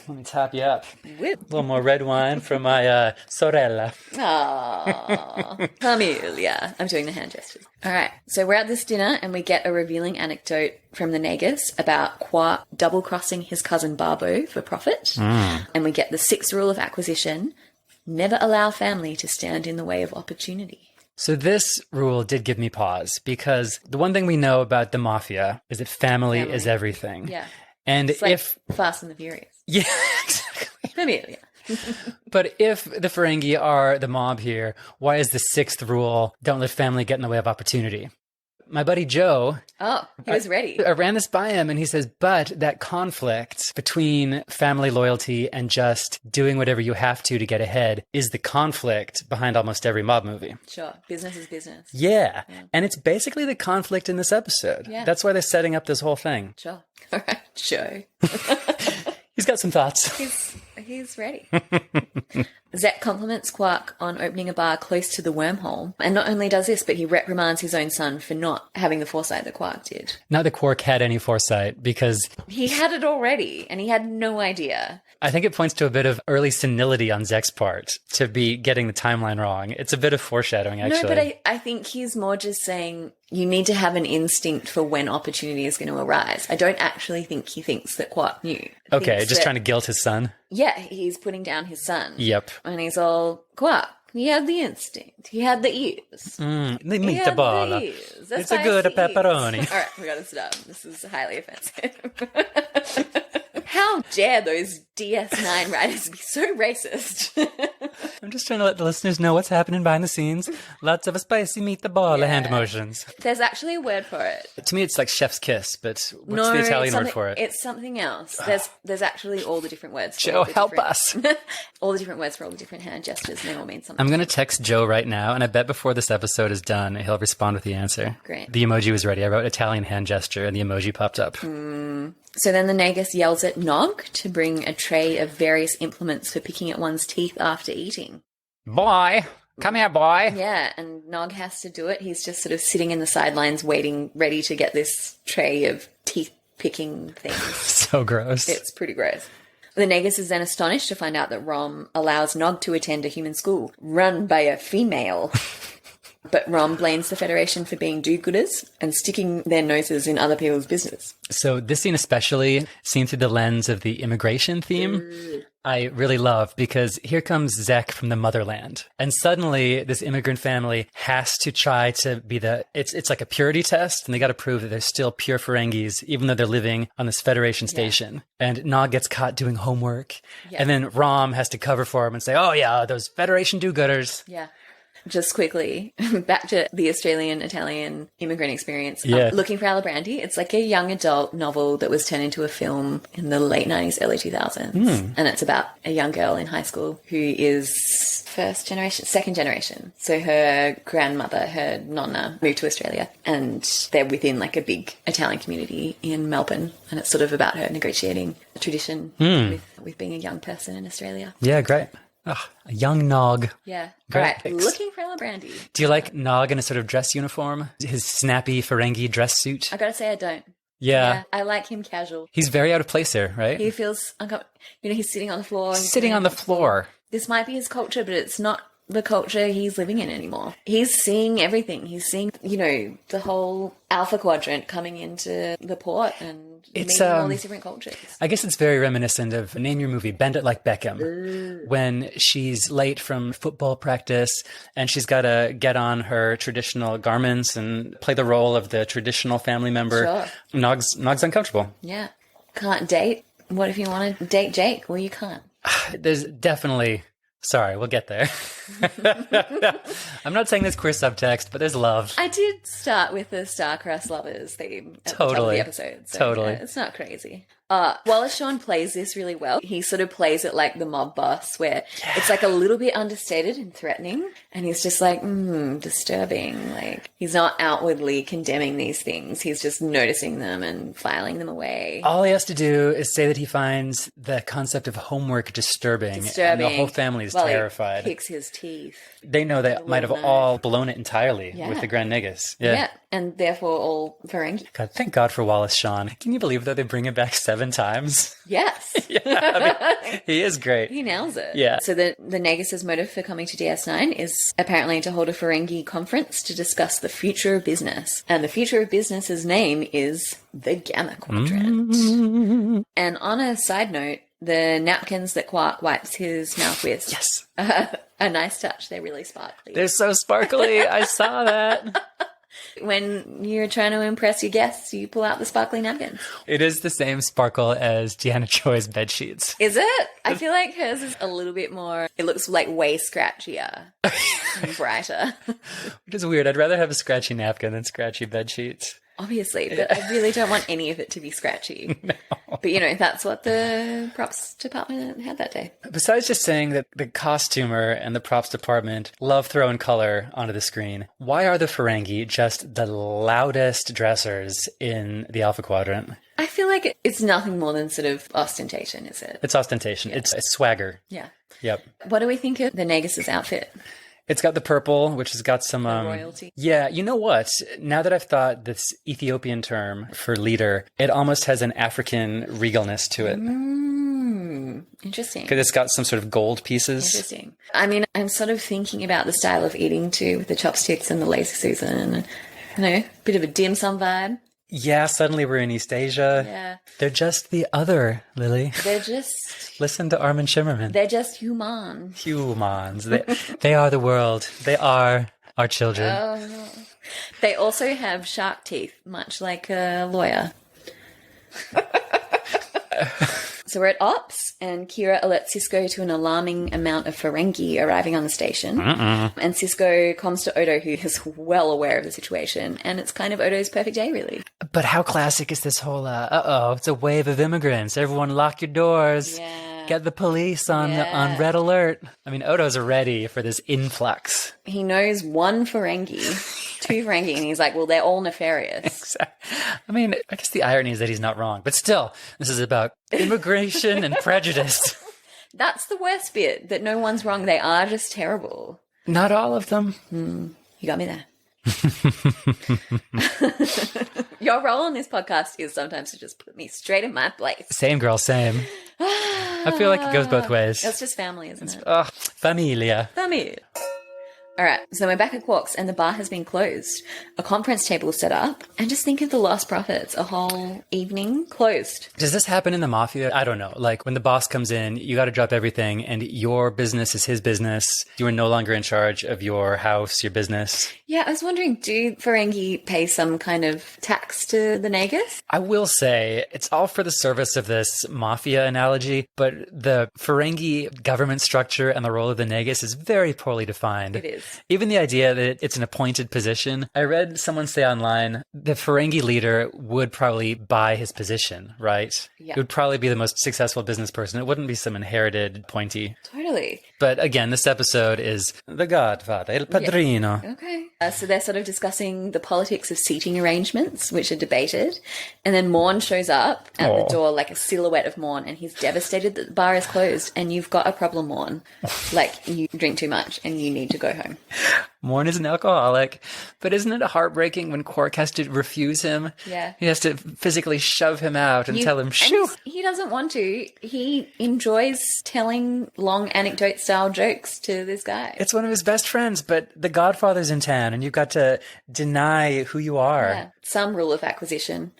let me top you up.
Whip.
A little more red wine from my sorella.
Aww. Familia. I'm doing the hand gestures. All right. So we're at this dinner and we get a revealing anecdote from the NAGUS about Quark double-crossing his cousin Barbo for profit. And we get the 6th rule of acquisition: never allow family to stand in the way of opportunity.
So this rule did give me pause, because the one thing we know about the mafia is that family is everything.
Yeah.
And
it's like Fast and the Furious.
Yeah, exactly.
Familia.
But if the Ferengi are the mob here, why is the 6th rule, don't let family get in the way of opportunity? My buddy Joe...
Oh, he was ready.
I ran this by him and he says, but that conflict between family loyalty and just doing whatever you have to get ahead is the conflict behind almost every mob movie.
Sure. Business is business.
Yeah. And it's basically the conflict in this episode.
Yeah.
That's why they're setting up this whole thing.
Sure. All right, Joe.
He's got some thoughts.
He's ready. Zek compliments Quark on opening a bar close to the wormhole. And not only does this, but he reprimands his own son for not having the foresight that Quark did.
Not that Quark had any foresight, because...
he had it already, and he had no idea.
I think it points to a bit of early senility on Zek's part to be getting the timeline wrong. It's a bit of foreshadowing, actually.
No, but I think he's more just saying you need to have an instinct for when opportunity is going to arise. I don't actually think he thinks that Quark knew.
Okay, just trying to guilt his son?
Yeah, he's putting down his son.
Yep.
And he's all, Quark, he had the instinct. He had the ears.
The meatball. It's a good pepperoni.
All right, we got to stop. This is highly offensive. How dare those DS9 writers be so racist?
I'm just trying to let the listeners know what's happening behind the scenes. Lots of spicy meatball hand motions.
There's actually a word for it.
To me, it's like chef's kiss, but what's the Italian word for it?
It's something else. There's actually all the different words.
Joe, help us.
All the different words for all the different hand gestures, and they all mean something.
I'm going to text Joe right now, and I bet before this episode is done, he'll respond with the answer.
Great.
The emoji was ready. I wrote Italian hand gesture, and the emoji popped up.
So then the NAGUS yells at Nog to bring a tray of various implements for picking at one's teeth after eating.
Boy, come here, boy.
Yeah, and Nog has to do it. He's just sort of sitting in the sidelines waiting, ready to get this tray of teeth-picking things.
So gross.
It's pretty gross. The NAGUS is then astonished to find out that Rom allows Nog to attend a human school run by a female. But Rom blames the Federation for being do-gooders and sticking their noses in other people's business.
So this scene especially, seen through the lens of the immigration theme, I really love, because here comes Zek from the motherland. And suddenly this immigrant family has to try to be it's like a purity test, and they got to prove that they're still pure Ferengis, even though they're living on this Federation station. And Nog gets caught doing homework. Yeah. And then Rom has to cover for him and say, oh yeah, those Federation do-gooders.
Yeah. Just quickly, back to the Australian-Italian immigrant experience.
Yeah.
Looking for Alibrandi. It's like a young adult novel that was turned into a film in the late 90s, early 2000s. And it's about a young girl in high school who is second generation. So her grandmother, her nonna, moved to Australia, and they're within like a big Italian community in Melbourne. And it's sort of about her negotiating a tradition with being a young person in Australia.
Yeah, great. Oh, a young Nog.
Yeah.
Great
All right.
picks.
Looking for Alibrandi.
Do you like Nog in a sort of dress uniform? His snappy Ferengi dress suit?
I gotta say I don't.
Yeah.
I like him casual.
He's very out of place here, right?
He feels uncomfortable. He's sitting on the floor.
Sitting on the floor.
This might be his culture, but it's not the culture he's living in anymore. He's seeing everything. He's seeing, the whole Alpha Quadrant coming into the port and meeting all these different cultures.
I guess it's very reminiscent of, name your movie, Bend It Like Beckham, when she's late from football practice and she's got to get on her traditional garments and play the role of the traditional family member.
Sure.
Nog's uncomfortable.
Yeah. Can't date. What if you want to date Jake? Well, you can't.
There's definitely... Sorry, we'll get there. I'm not saying there's queer subtext, but there's love.
I did start with the star-crossed lovers theme at the top of the episode. So
Totally.
It's not crazy. Wallace Shawn plays this really well. He sort of plays it like the mob boss, where it's like a little bit understated and threatening, and he's just like, disturbing. Like, he's not outwardly condemning these things. He's just noticing them and filing them away.
All he has to do is say that he finds the concept of homework disturbing. And the whole family is terrified.
He picks his teeth.
They know they might have all blown it entirely with the Grand Negus.
Yeah, and therefore all Ferengi.
God, thank God for Wallace Shawn. Can you believe that they bring him back 7 times?
Yes.
He is great.
He nails it.
Yeah.
So the Nagus' motive for coming to DS9 is apparently to hold a Ferengi conference to discuss the future of business. And the future of business's name is the Gamma Quadrant. And on a side note, the napkins that Quark wipes his mouth with.
Yes.
A nice touch. They're really sparkly.
They're so sparkly. I saw that.
When you're trying to impress your guests, you pull out the sparkly napkins.
It is the same sparkle as Deanna Choi's bed sheets.
Is it? I feel like hers is a little bit more, it looks like way scratchier and brighter.
Which is weird. I'd rather have a scratchy napkin than scratchy bed sheets.
Obviously, but I really don't want any of it to be scratchy. No. But, that's what the props department had that day.
Besides just saying that the costumer and the props department love throwing color onto the screen, why are the Ferengi just the loudest dressers in the Alpha Quadrant?
I feel like it's nothing more than sort of ostentation, is it?
It's ostentation. Yeah. It's swagger.
Yeah.
Yep.
What do we think of the Nagus' outfit?
It's got the purple, which has got some...
royalty.
Yeah, you know what? Now that I've thought this Ethiopian term for leader, it almost has an African regalness to it.
Interesting.
Because it's got some sort of gold pieces.
Interesting. I mean, I'm sort of thinking about the style of eating too, with the chopsticks and the laser Susan. Bit of a dim sum vibe.
Yeah, suddenly we're in East Asia.
Yeah.
They're just the other, Lily.
They're just...
Listen to Armin Shimmerman.
They're just human.
Humans. They are the world. They are our children.
Oh. They also have shark teeth, much like a lawyer. So we're at Ops, and Kira alerts Sisko to an alarming amount of Ferengi arriving on the station. And Sisko comes to Odo, who is well aware of the situation, and it's kind of Odo's perfect day, really.
But how classic is this whole, it's a wave of immigrants. Everyone lock your doors.
Yeah.
Get the police on red alert. I mean, Odo's ready for this influx.
He knows one Ferengi, 2 Ferengi, and he's like, well, they're all nefarious.
Exactly. I mean, I guess the irony is that he's not wrong. But still, this is about immigration and prejudice. That's
the worst bit, that no one's wrong. They are just terrible.
Not all of them.
You got me there. Your role on this podcast is sometimes to just put me straight in my place.
Same, girl, same. I feel like it goes both ways.
It's just family, isn't it?
Familia.
Familia. All right, so we're back at Quark's and the bar has been closed. A conference table is set up, and just think of the lost profits. A whole evening closed.
Does this happen in the mafia? I don't know. Like when the boss comes in, you got to drop everything, and your business is his business. You are no longer in charge of your house, your business.
Yeah, I was wondering, do Ferengi pay some kind of tax to the Nagus?
I will say, it's all for the service of this mafia analogy, but the Ferengi government structure and the role of the Nagus is very poorly defined.
It is.
Even the idea that it's an appointed position. I read someone say online, the Ferengi leader would probably buy his position, right?
Yeah.
It would probably be the most successful business person. It wouldn't be some inherited appointee.
Totally.
But again, this episode is The Godfather, El Padrino.
Yeah. Okay. So they're sort of discussing the politics of seating arrangements, which are debated. And then Morn shows up at the door like a silhouette of Morn, and he's devastated that the bar is closed. And you've got a problem, Morn. Like, you drink too much and you need to go home.
Morn is an alcoholic, but isn't it heartbreaking when Quark has to refuse him?
Yeah.
He has to physically shove him out and tell him, shoo!
He doesn't want to. He enjoys telling long anecdote-style jokes to this guy.
It's one of his best friends, but the Godfather's in town, and you've got to deny who you are.
Yeah. Some rule of acquisition.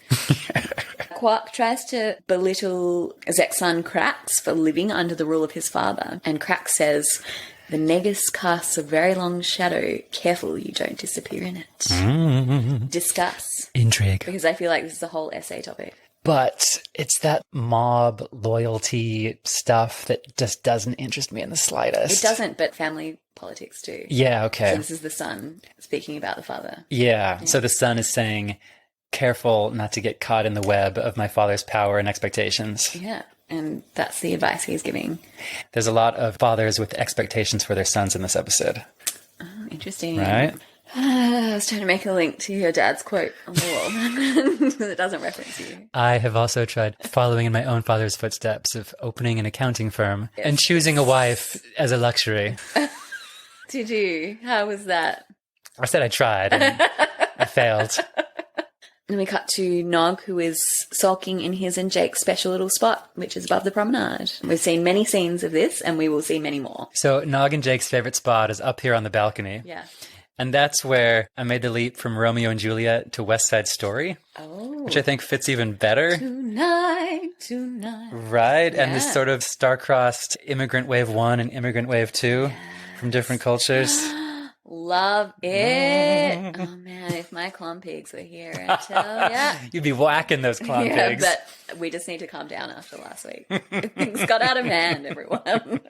Quark tries to belittle Zek's son Krax for living under the rule of his father, and Krax says, "The Negus casts a very long shadow. Careful you don't disappear in it." Discuss.
Intrigue.
Because I feel like this is a whole essay topic.
But it's that mob loyalty stuff that just doesn't interest me in the slightest.
It doesn't, but family politics do.
Yeah, okay.
So this is the son speaking about the father.
Yeah, so the son is saying, careful not to get caught in the web of my father's power and expectations.
Yeah, and that's the advice he's giving.
There's a lot of fathers with expectations for their sons in this episode.
Oh, interesting.
Right?
I was trying to make a link to your dad's quote on the wall. It doesn't reference you.
I have also tried following in my own father's footsteps of opening an accounting firm and choosing a wife as a luxury.
Did you? How was that?
I said I tried and I failed.
And we cut to Nog, who is sulking in his and Jake's special little spot, which is above the promenade. We've seen many scenes of this, and we will see many more.
So Nog and Jake's favorite spot is up here on the balcony.
Yeah.
And that's where I made the leap from Romeo and Juliet to West Side Story, which I think fits even better.
Tonight.
Right?
Yeah.
And this sort of star-crossed Immigrant Wave 1 and Immigrant Wave 2 from different cultures.
Love it. Oh, man, if my clon pigs were here, I tell ya.
You'd be whacking those clown pigs.
But we just need to calm down after last week. Things got out of hand, everyone.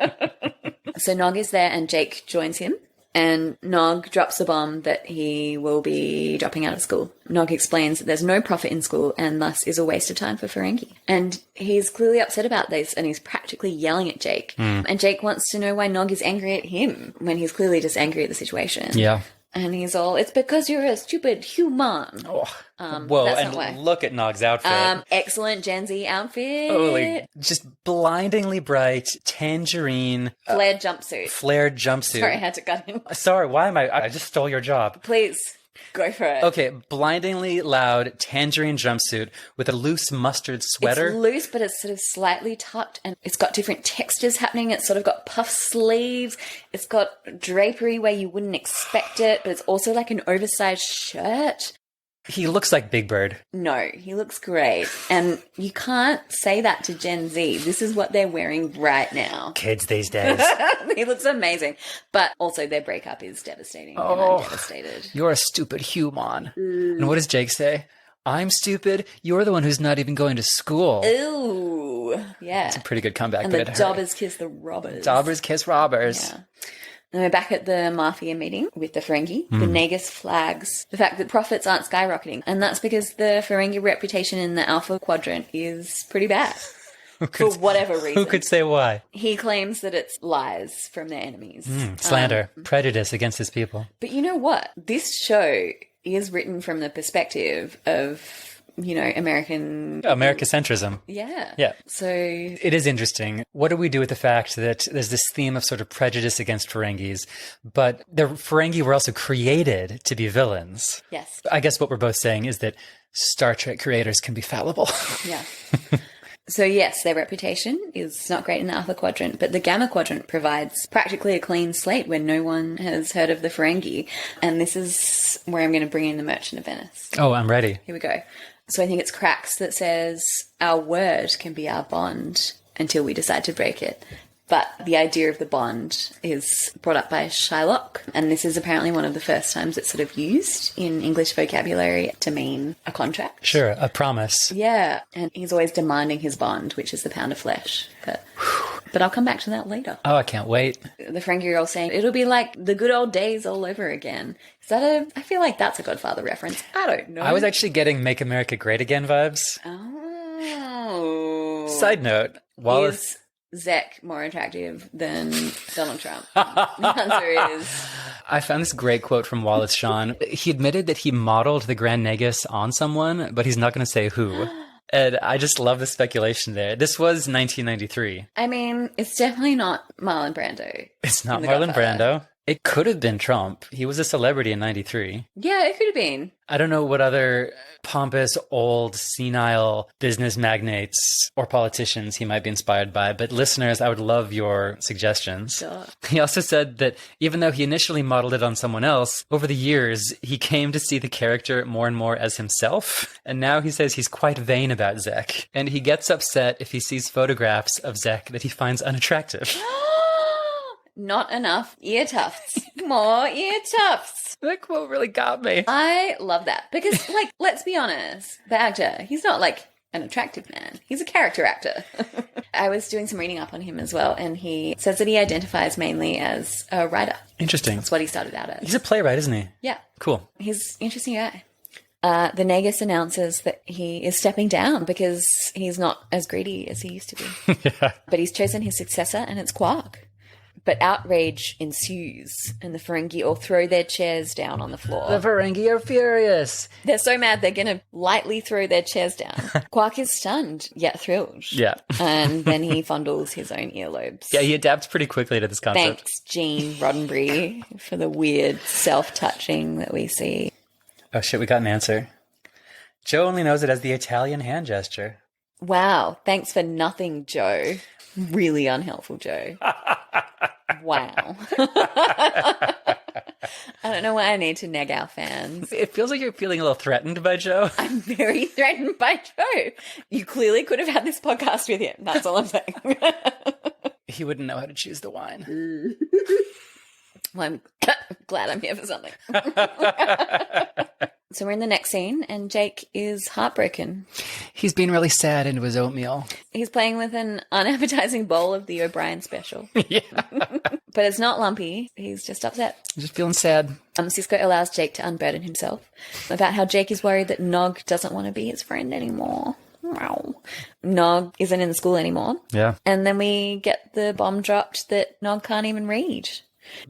So Nog is there and Jake joins him. And Nog drops the bomb that he will be dropping out of school. Nog explains that there's no profit in school and thus is a waste of time for Ferengi. And he's clearly upset about this and he's practically yelling at Jake. And Jake wants to know why Nog is angry at him when he's clearly just angry at the situation.
Yeah.
And he's all, it's because you're a stupid human.
Oh. Whoa,
that's
and
not why.
look at Nog's outfit.
Excellent Gen Z outfit.
Holy, just blindingly bright, tangerine.
Flared jumpsuit.
Flared jumpsuit.
Sorry, I had to cut in.
Sorry, why am I just stole your job.
Please, go for it.
Okay, blindingly loud tangerine jumpsuit with a loose mustard sweater.
It's loose, but it's sort of slightly tucked and it's got different textures happening. It's sort of got puff sleeves. It's got drapery where you wouldn't expect it, but it's also like an oversized shirt.
He looks like Big Bird.
No, he looks great. And you can't say that to Gen Z. This is what they're wearing right now.
Kids these days.
He looks amazing. But also their breakup is devastating. And I'm devastated.
You're a stupid human. And what does Jake say? I'm stupid. You're the one who's not even going to school.
Ooh. Yeah.
It's a pretty good comeback.
And
but
the
it hurt.
Dobbers kiss the robbers.
Dobbers kiss robbers.
Yeah. And we're back at the Mafia meeting with the Ferengi. The Nagus flags the fact that profits aren't skyrocketing. And that's because the Ferengi reputation in the Alpha Quadrant is pretty bad. For whatever reason.
Who could say why?
He claims that it's lies from their enemies.
Slander. Prejudice against his people.
But you know what? This show is written from the perspective of, you know,
Americacentrism.
Yeah.
Yeah.
So
It is interesting. What do we do with the fact that there's this theme of sort of prejudice against Ferengis, but the Ferengi were also created to be villains?
yes.
I guess what we're both saying is that Star Trek creators can be fallible.
Yeah. So yes, their reputation is not great in the Alpha Quadrant, but the Gamma Quadrant provides practically a clean slate where no one has heard of the Ferengi. And this is where I'm going to bring in the Merchant of Venice.
Oh, I'm ready.
Here we go. So I think it's Krax that says, our word can be our bond until we decide to break it. But the idea of the bond is brought up by Shylock, and this is apparently one of the first times it's sort of used in English vocabulary to mean a contract.
Sure, a promise.
Yeah, and he's always demanding his bond, which is the pound of flesh. But I'll come back to that later.
Oh, I can't wait.
The Ferengi are all saying, it'll be like the good old days all over again. Is that I feel like that's a Godfather reference. I don't know.
I was actually getting Make America Great Again vibes.
Oh.
Side note, Wallace...
Is Zek more attractive than Donald Trump? The answer is...
I found this great quote from Wallace Shawn. He admitted that he modeled the Grand Nagus on someone, but he's not going to say who. And I just love the speculation there. This was 1993.
I mean, it's definitely not Marlon Brando.
It's not
The
Marlon
Godfather.
Brando. It could have been Trump. He was a celebrity in 93.
Yeah, it could have been.
I don't know what other pompous, old, senile business magnates or politicians he might be inspired by, but listeners, I would love your suggestions.
Sure.
He also said that even though he initially modeled it on someone else, over the years, he came to see the character more and more as himself. And now he says he's quite vain about Zek. And he gets upset if he sees photographs of Zek that he finds unattractive.
Not enough ear tufts. More ear tufts.
That quote really got me.
I love that. Because, like, let's be honest, the actor, he's not, like, an attractive man. He's a character actor. I was doing some reading up on him as well, and he says that he identifies mainly as a writer.
Interesting.
That's what he started out as.
He's a playwright, isn't he?
Yeah.
Cool.
He's an interesting guy. The NAGUS announces that he is stepping down because he's not as greedy as he used to be.
Yeah.
But he's chosen his successor, and it's Quark. But outrage ensues, and the Ferengi all throw their chairs down on the floor.
The Ferengi are furious.
They're so mad they're going to lightly throw their chairs down. Quark is stunned, yet thrilled.
Yeah.
And then he fondles his own earlobes.
Yeah, he adapts pretty quickly to this concept.
Thanks, Gene Roddenberry, for the weird self-touching that we see.
Oh shit, we got an answer. Joe only knows it as the Italian hand gesture.
Wow, thanks for nothing, Joe. Really unhelpful, Joe. Wow. I don't know why I need to nag our fans.
It feels like you're feeling a little threatened by Joe.
I'm very threatened by Joe. You clearly could have had this podcast with him. That's all I'm saying.
He wouldn't know how to choose the wine.
Well, I'm glad I'm here for something. So we're in the next scene, and Jake is heartbroken.
He's been really sad into his oatmeal.
He's playing with an unappetizing bowl of the O'Brien special.
Yeah.
But it's not lumpy. He's just upset.
Just feeling sad.
Cisco allows Jake to unburden himself about how Jake is worried that Nog doesn't want to be his friend anymore. Wow. Nog isn't in the school anymore.
Yeah.
And then we get the bomb dropped that Nog can't even read.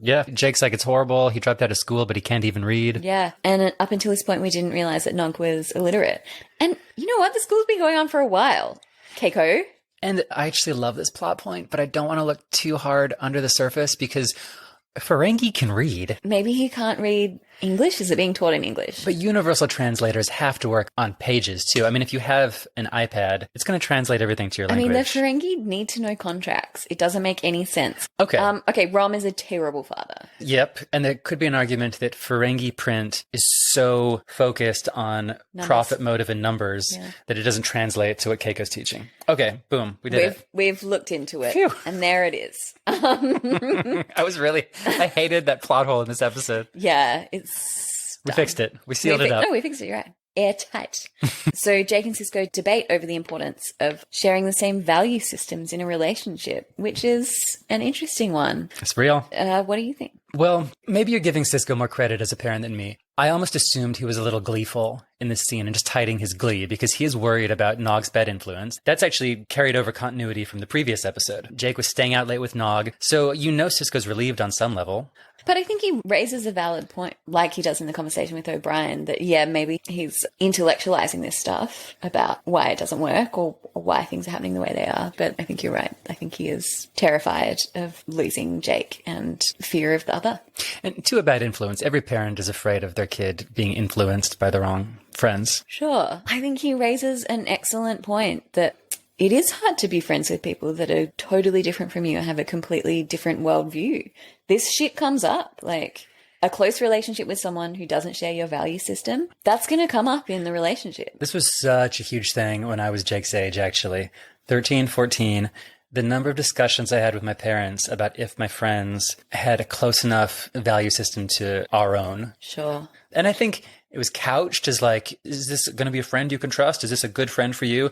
Yeah. Jake's like, it's horrible. He dropped out of school, but he can't even read.
Yeah. And up until this point, we didn't realize that Nog was illiterate. And you know what? The school's been going on for a while. Keiko.
And I actually love this plot point, but I don't want to look too hard under the surface because Ferengi can read.
Maybe he can't read English. Is it being taught in English?
But universal translators have to work on pages too. I mean, if you have an iPad, it's going to translate everything to your language.
I mean, the Ferengi need to know contracts. It doesn't make any sense.
Okay.
Okay, Rom is a terrible father.
Yep. And there could be an argument that Ferengi print is so focused on profit motive and numbers that it doesn't translate to what Keiko's teaching. Okay, boom. We did it.
We've looked into it.
Phew.
And there it is.
I hated that plot hole in this episode.
Yeah, it's
We
done.
fixed it. We sealed it up.
No, we fixed it, you're right. Airtight. So Jake and Cisco debate over the importance of sharing the same value systems in a relationship, which is an interesting one.
It's real.
What do you think?
Well, maybe you're giving Cisco more credit as a parent than me. I almost assumed he was a little gleeful in this scene and just hiding his glee because he is worried about Nog's bad influence. That's actually carried over continuity from the previous episode. Jake was staying out late with Nog, so you know Cisco's relieved on some level.
But I think he raises a valid point, like he does in the conversation with O'Brien, that, yeah, maybe he's intellectualizing this stuff about why it doesn't work or why things are happening the way they are. But I think you're right. I think he is terrified of losing Jake and fear of the other.
And to a bad influence, every parent is afraid of their kid being influenced by the wrong friends.
Sure. I think he raises an excellent point that it is hard to be friends with people that are totally different from you and have a completely different worldview. This shit comes up. Like, a close relationship with someone who doesn't share your value system, that's going to come up in the relationship.
This was such a huge thing when I was Jake's age, actually. 13, 14. The number of discussions I had with my parents about if my friends had a close enough value system to our own.
Sure.
And I think it was couched as like, is this going to be a friend you can trust? Is this a good friend for you?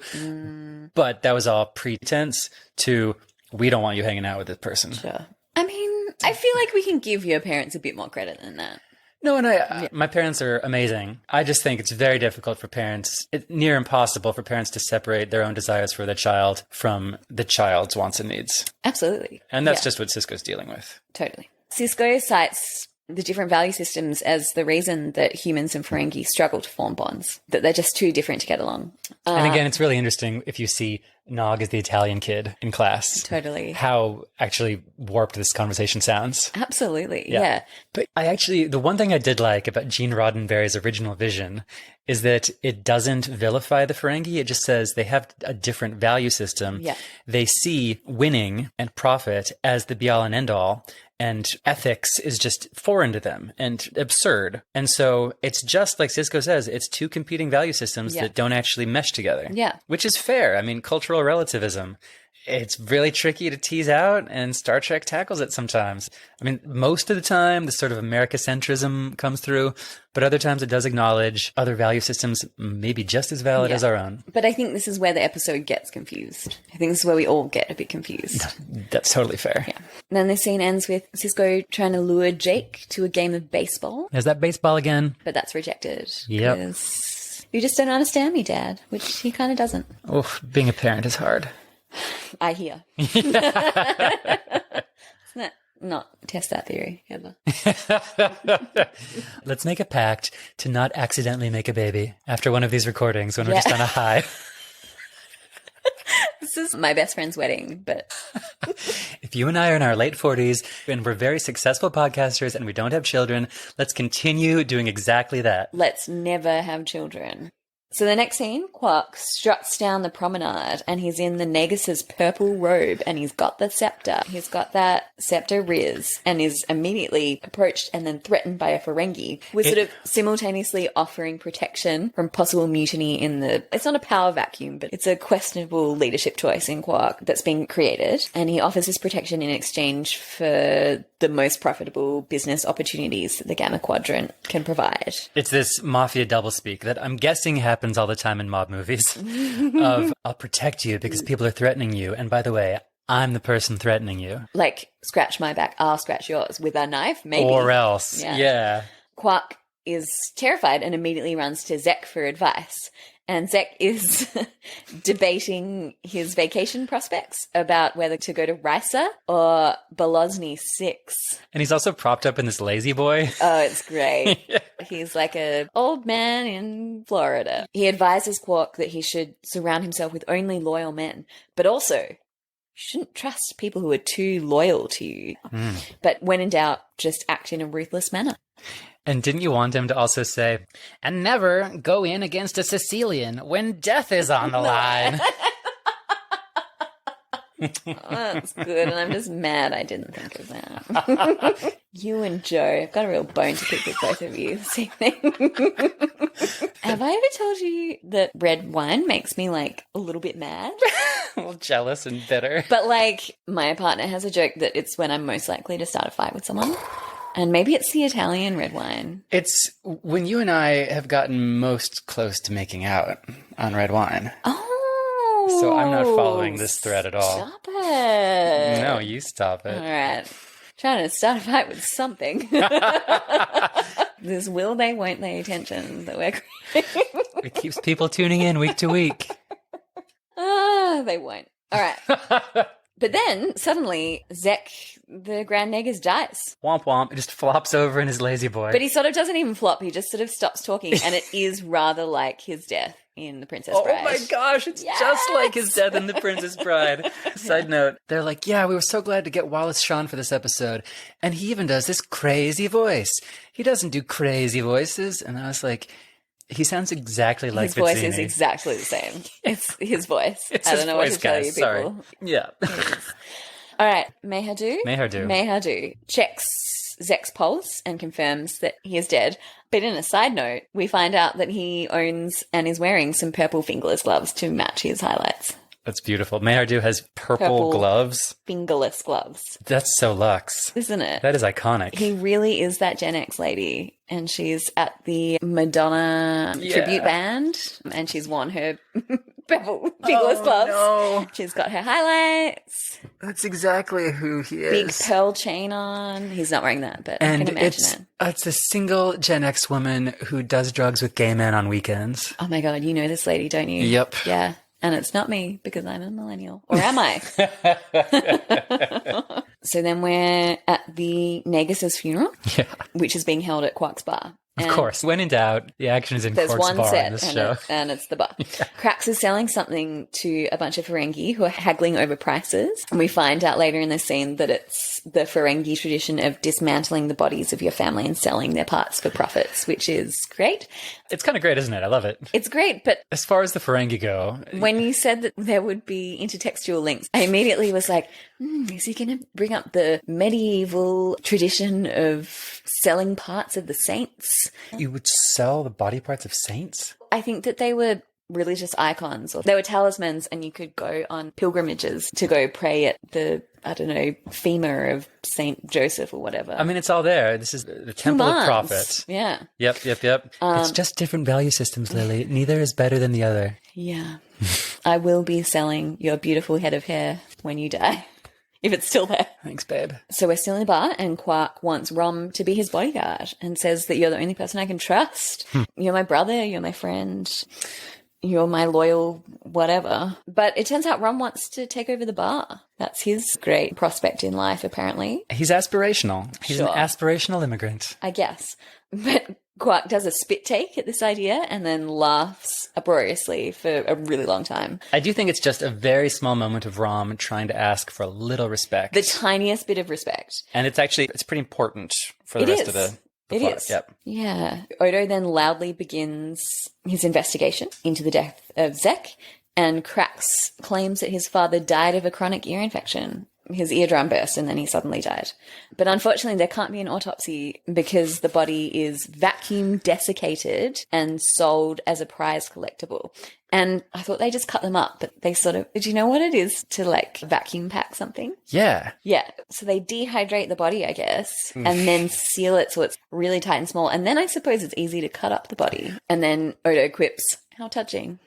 But that was all pretense to, we don't want you hanging out with this person.
Sure. I mean, I feel like we can give your parents a bit more credit than that.
No, and my parents are amazing. I just think it's very difficult for parents, near impossible for parents to separate their own desires for their child from the child's wants and needs.
Absolutely.
And that's just what Cisco's dealing with.
Totally. Cisco cites the different value systems as the reason that humans and Ferengi struggle to form bonds, that they're just too different to get along.
And again, it's really interesting if you see Nog as the Italian kid in class.
Totally.
How actually warped this conversation sounds.
Absolutely, yeah.
But the one thing I did like about Gene Roddenberry's original vision is that it doesn't vilify the Ferengi. It just says they have a different value system.
Yeah.
They see winning and profit as the be-all and end-all. And ethics is just foreign to them and absurd. And so it's just like Sisko says, it's two competing value systems that don't actually mesh together.
Yeah.
Which is fair. I mean, cultural relativism. It's really tricky to tease out, and Star Trek tackles it sometimes. I mean, most of the time, the sort of Americacentrism comes through, but other times it does acknowledge other value systems may be just as valid as our own.
But I think this is where the episode gets confused. I think this is where we all get a bit confused.
That's totally fair.
Yeah. And then the scene ends with Sisko trying to lure Jake to a game of baseball.
There's that baseball again.
But that's rejected.
Yep.
Because you just don't understand me, Dad, which he kind of doesn't.
Oh, being a parent is hard.
I hear. Let's not test that theory ever.
Let's make a pact to not accidentally make a baby after one of these recordings when we're just on a high.
This is my best friend's wedding, but...
If you and I are in our late 40s and we're very successful podcasters and we don't have children, let's continue doing exactly that.
Let's never have children. So the next scene, Quark struts down the promenade and he's in the Nagus's purple robe and he's got the scepter. He's got that scepter riz and is immediately approached and then threatened by a Ferengi. We're sort of simultaneously offering protection from possible mutiny in the... It's not a power vacuum, but it's a questionable leadership choice in Quark that's being created. And he offers his protection in exchange for the most profitable business opportunities that the Gamma Quadrant can provide.
It's this mafia doublespeak that I'm guessing happens all the time in mob movies of, I'll protect you because people are threatening you. And by the way, I'm the person threatening you.
Like, scratch my back, I'll scratch yours with a knife, maybe.
Or else, yeah.
Quark is terrified and immediately runs to Zek for advice. And Zek is debating his vacation prospects about whether to go to Risa or Bolozny 6.
And he's also propped up in this lazy boy.
Oh, it's great. Yeah. He's like an old man in Florida. He advises Quark that he should surround himself with only loyal men, but also you shouldn't trust people who are too loyal to you. But when in doubt, just act in a ruthless manner.
And didn't you want him to also say, and never go in against a Sicilian when death is on the line?
Oh, that's good, and I'm just mad I didn't think of that. You and Joe, I've got a real bone to pick with both of you this evening. Have I ever told you that red wine makes me, like, a little bit mad?
A little jealous and bitter.
But, like, my partner has a joke that it's when I'm most likely to start a fight with someone. And maybe it's the Italian red wine. It's
when you and I have gotten most close to making out on red wine.
Oh.
So I'm not following this thread at all.
Stop it.
No, you stop it.
All right. Trying to start a fight with something. This will they, won't they tension that we're creating.
It keeps people tuning in week to week.
They won't. All right. But then, suddenly, Zek, the Grand Nagus, dies.
Womp womp. It just flops over in his lazy boy.
But he sort of doesn't even flop. He just sort of stops talking. And it is rather like his death in The Princess Bride.
Oh my gosh, it's just like his death in The Princess Bride. Side note, they're like, yeah, we were so glad to get Wallace Shawn for this episode. And he even does this crazy voice. He doesn't do crazy voices. And I was like... He sounds exactly like Vizzini.
His voice is exactly the same. It's his voice.
It's
I don't know what to tell you, people.
Sorry. Yeah.
All right. Mayhardu.
Mayhardu
Checks Zek's pulse and confirms that he is dead. But in a side note, we find out that he owns and is wearing some purple fingerless gloves to match his highlights.
That's beautiful. Mayhardu has purple gloves.
Fingerless gloves.
That's so luxe.
Isn't it?
That is iconic.
He really is that Gen X lady. And she's at the Madonna tribute band. And she's worn her purple fingerless gloves. No. She's got her highlights.
That's exactly who he is.
Big pearl chain on. He's not wearing that, but I can imagine it.
It's a single Gen X woman who does drugs with gay men on weekends.
Oh my God, you know this lady, don't you?
Yep.
Yeah. And it's not me because I'm a millennial. Or am I? So then we're at the Nagus's funeral,
Yeah.
which is being held at Quark's bar.
Of course. When in doubt, the action is in
There's
Quark's
one
bar
set
in this show.
and it's the bar. Krax is selling something to a bunch of Ferengi who are haggling over prices. And we find out later in the scene that it's the Ferengi tradition of dismantling the bodies of your family and selling their parts for profits, which is great.
It's kind of great, isn't it? I love it.
It's great, but
As far as the Ferengi go,
when you said that there would be intertextual links, I immediately was like, is he going to bring up the medieval tradition of selling parts of the saints?
you would sell the body parts of saints?
I think that they were religious icons, or they were talismans, and you could go on pilgrimages to go pray at the, I don't know, femur of Saint Joseph or whatever.
I mean, it's all there. This is the Temple of Prophet.
Yeah.
Yep. It's just different value systems, Lily. Neither is better than the other.
Yeah. I will be selling your beautiful head of hair when you die, if it's still there.
Thanks, babe.
So we're still in the bar, and Quark wants Rom to be his bodyguard and says that you're the only person I can trust. You're my brother, you're my friend, you're my loyal whatever. But it turns out Rom wants to take over the bar. That's his great prospect in life, apparently.
He's aspirational. He's
Sure.
an aspirational immigrant.
I guess. But Quark does a spit take at this idea and then laughs uproariously for a really long time.
I do think it's just a very small moment of Rom trying to ask for a little respect.
The tiniest bit of respect.
And it's pretty important for the rest of the
It
plot.
is.
Yep.
Yeah. Odo then loudly begins his investigation into the death of Zek, and Krax claims that his father died of a chronic ear infection. His eardrum burst and then he suddenly died. But unfortunately, there can't be an autopsy because the body is vacuum desiccated and sold as a prize collectible. And I thought they just cut them up, but they sort of, do you know what it is to like vacuum pack something?
Yeah.
Yeah. So they dehydrate the body, I guess, and then seal it so it's really tight and small. And then I suppose it's easy to cut up the body. And then Odo quips, how touching.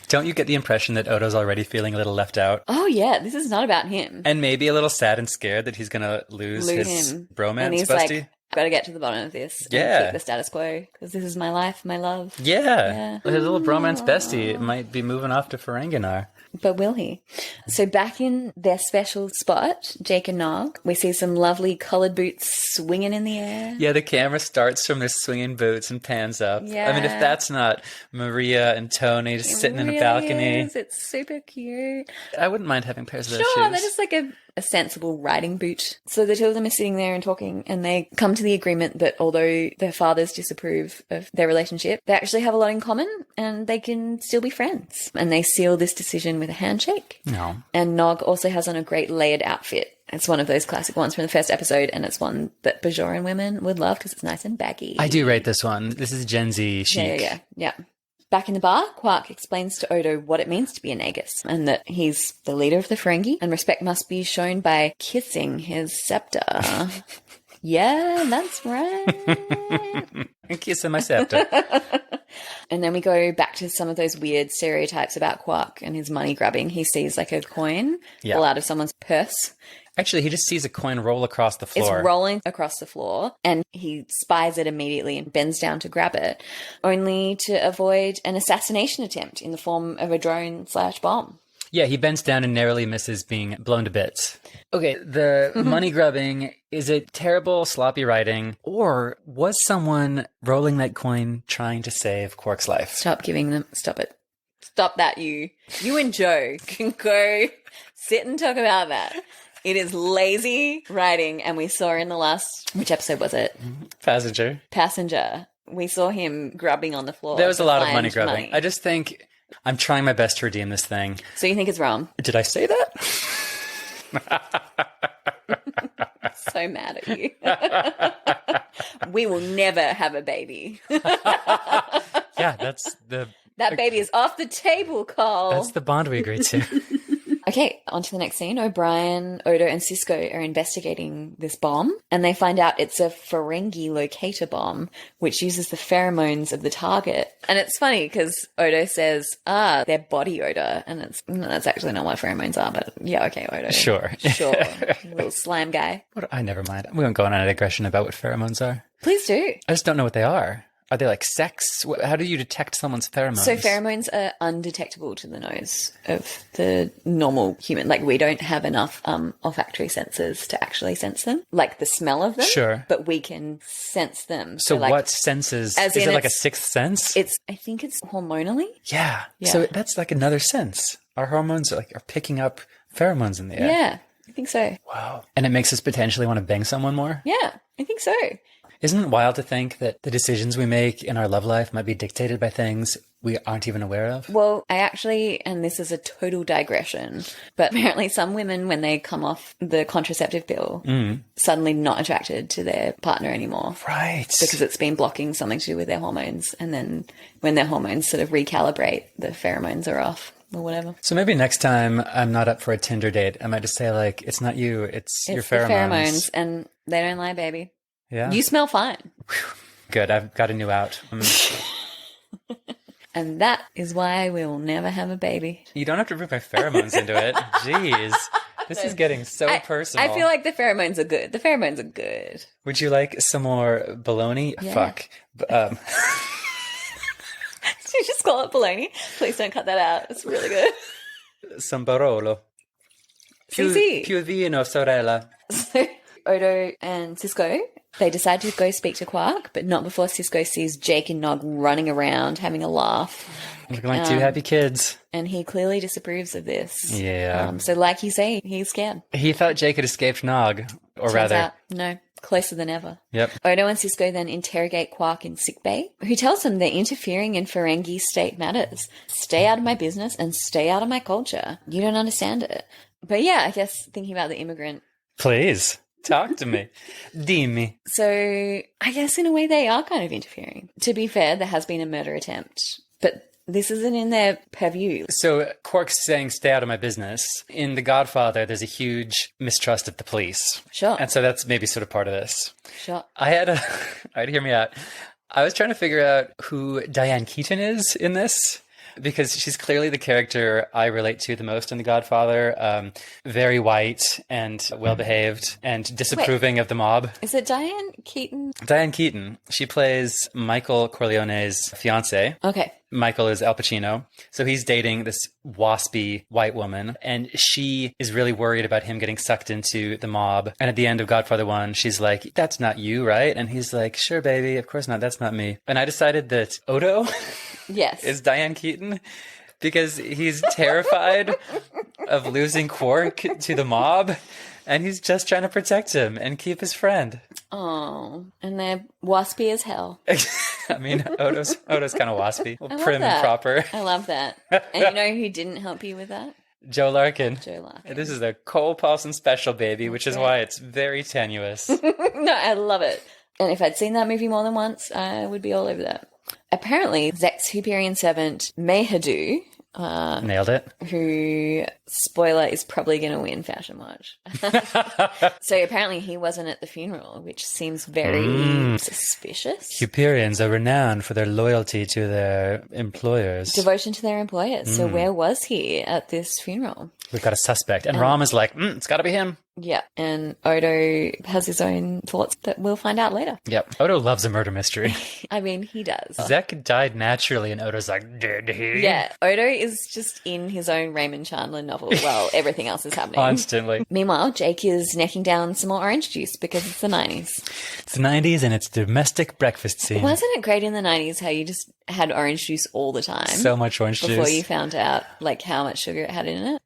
Don't you get the impression that Odo's already feeling a little left out?
Oh, yeah. This is not about him.
And maybe a little sad and scared that he's going to lose his
him.
bromance,
And he's
bestie?
like, got to get to the bottom of this.
Yeah.
And keep the status quo because this is my life, my love.
Yeah. His little bromance bestie might be moving off to Ferenginar.
But will he? So back in their special spot, Jake and Nog, we see some lovely coloured boots swinging in the air.
Yeah, the camera starts from their swinging boots and pans up.
Yeah.
I mean, if that's not Maria and Tony just sitting in a
It
balcony,
is. It's super cute.
I wouldn't mind having pairs of those
Sure,
shoes.
they're just like a sensible riding boot. So the two of them are sitting there and talking, and they come to the agreement that although their fathers disapprove of their relationship, they actually have a lot in common and they can still be friends. And they seal this decision with a handshake.
No.
And Nog also has on a great layered outfit. It's one of those classic ones from the first episode, and it's one that Bajoran women would love because it's nice and baggy.
I do rate this one. This is Gen Z chic.
Yeah. Back in the bar, Quark explains to Odo what it means to be a Nagus, and that he's the leader of the Ferengi, and respect must be shown by kissing his scepter. Yeah, that's right.
And kissing my scepter.
And then we go back to some of those weird stereotypes about Quark and his money grabbing. He sees like a coin fall out of someone's purse.
Actually, he just sees a coin roll across the floor.
It's rolling across the floor, and he spies it immediately and bends down to grab it, only to avoid an assassination attempt in the form of a drone/bomb.
Yeah, he bends down and narrowly misses being blown to bits. Okay, the money grubbing, is it terrible, sloppy writing, or was someone rolling that coin trying to save Quark's life?
Stop it. Stop that, you. You and Joe can go sit and talk about that. It is lazy writing, and we saw in the last, which episode was it? Passenger. We saw him grubbing on the floor.
There was a lot of
to
money
find
grubbing. I just think I'm trying my best to redeem this thing.
So you think it's wrong?
Did I say that?
So mad at you. We will never have a baby.
Yeah,
That baby is off the table, Cole.
that's the bond we agreed to.
Okay, on to the next scene. O'Brien, Odo, and Cisco are investigating this bomb, and they find out it's a Ferengi locator bomb, which uses the pheromones of the target. And it's funny because Odo says, their body odor, and that's actually not what pheromones are, but yeah, okay, Odo.
Sure.
Little slime guy.
I never mind. We won't go on a digression about what pheromones are.
Please do.
I just don't know what they are. Are they like sex? How do you detect someone's pheromones?
So pheromones are undetectable to the nose of the normal human. Like, we don't have enough olfactory sensors to actually sense them, like the smell of them.
Sure.
But we can sense them.
So
like,
what senses? Is it like a sixth sense?
I think it's hormonally.
Yeah. So that's like another sense. Our hormones are picking up pheromones in the air.
Yeah, I think so.
Wow. And it makes us potentially want to bang someone more?
Yeah, I think so.
Isn't it wild to think that the decisions we make in our love life might be dictated by things we aren't even aware of?
Well, I actually, and this is a total digression, but apparently some women, when they come off the contraceptive pill, suddenly not attracted to their partner anymore.
Right.
Because it's been blocking something to do with their hormones. And then when their hormones sort of recalibrate, the pheromones are off. Or whatever.
So maybe next time I'm not up for a Tinder date, I might just say it's not you, it's your pheromones.
The pheromones, and they don't lie, baby.
Yeah.
You smell fine.
Good, I've got a new out.
And that is why we will never have a baby.
You don't have to bring my pheromones into it. Jeez. This is getting so personal.
I feel like the pheromones are good. The pheromones are good.
Would you like some more bologna?
Yeah.
Fuck.
Did you just call it bologna? Please don't cut that out. It's really good.
Some Barolo. Più vino, sorella.
So Odo and Cisco, they decide to go speak to Quark, but not before Cisco sees Jake and Nog running around, having a laugh.
Looking like two happy kids.
And he clearly disapproves of this.
Yeah.
So like you say, he's scared.
He thought Jake had escaped Nog. Or
Turns out, no. Closer than ever.
Yep.
Odo and Cisco then interrogate Quark in sickbay, who tells them they're interfering in Ferengi state matters. Stay out of my business and stay out of my culture. You don't understand it. But yeah, I guess thinking about the immigrant.
Please, talk to me. Dimmi.
So I guess in a way they are kind of interfering. To be fair, there has been a murder attempt, but this isn't in their purview.
So Quark's saying, stay out of my business. In The Godfather, there's a huge mistrust of the police.
Sure.
And so that's maybe sort of part of this.
Sure.
All right, hear me out. I was trying to figure out who Diane Keaton is in this, because she's clearly the character I relate to the most in The Godfather. Very white and well-behaved and disapproving of the mob.
Is it Diane Keaton?
Diane Keaton. She plays Michael Corleone's fiancée.
Okay.
Michael is Al Pacino. So he's dating this waspy white woman, and she is really worried about him getting sucked into the mob. And at the end of Godfather 1, she's like, that's not you, right? And he's like, sure, baby, of course not. That's not me. And I decided that Odo is Diane Keaton because he's terrified of losing Quark to the mob. And he's just trying to protect him and keep his friend.
Oh, and they're waspy as hell.
I mean, Odo's kind of waspy. Prim
that.
and proper.
I love that. And you know who didn't help you with that?
Joe Larkin.
Joe Larkin.
This is a Cole Paulson special, baby, which is why it's very tenuous.
No, I love it. And if I'd seen that movie more than once, I would be all over that. Apparently, Zek's Hyperion servant, Mehadu,
nailed it.
Who, spoiler, is probably going to win Fashion Watch. So apparently he wasn't at the funeral, which seems very suspicious.
Hyperions are renowned for their loyalty to their employers.
Devotion to their employers. So where was he at this funeral?
We've got a suspect. And Ram is like, it's got to be him.
Yeah, and Odo has his own thoughts that we'll find out later.
Yep. Odo loves a murder mystery.
I mean, he does.
Zek died naturally, and Odo's like, did he?
Yeah, Odo is just in his own Raymond Chandler novel while everything else is happening.
Constantly.
Meanwhile, Jake is necking down some more orange juice because it's the 90s.
It's the 90s, and it's domestic breakfast scene.
Wasn't it great in the 90s how you just had orange juice all the time?
So much orange juice.
Before you found out, like, how much sugar it had in it.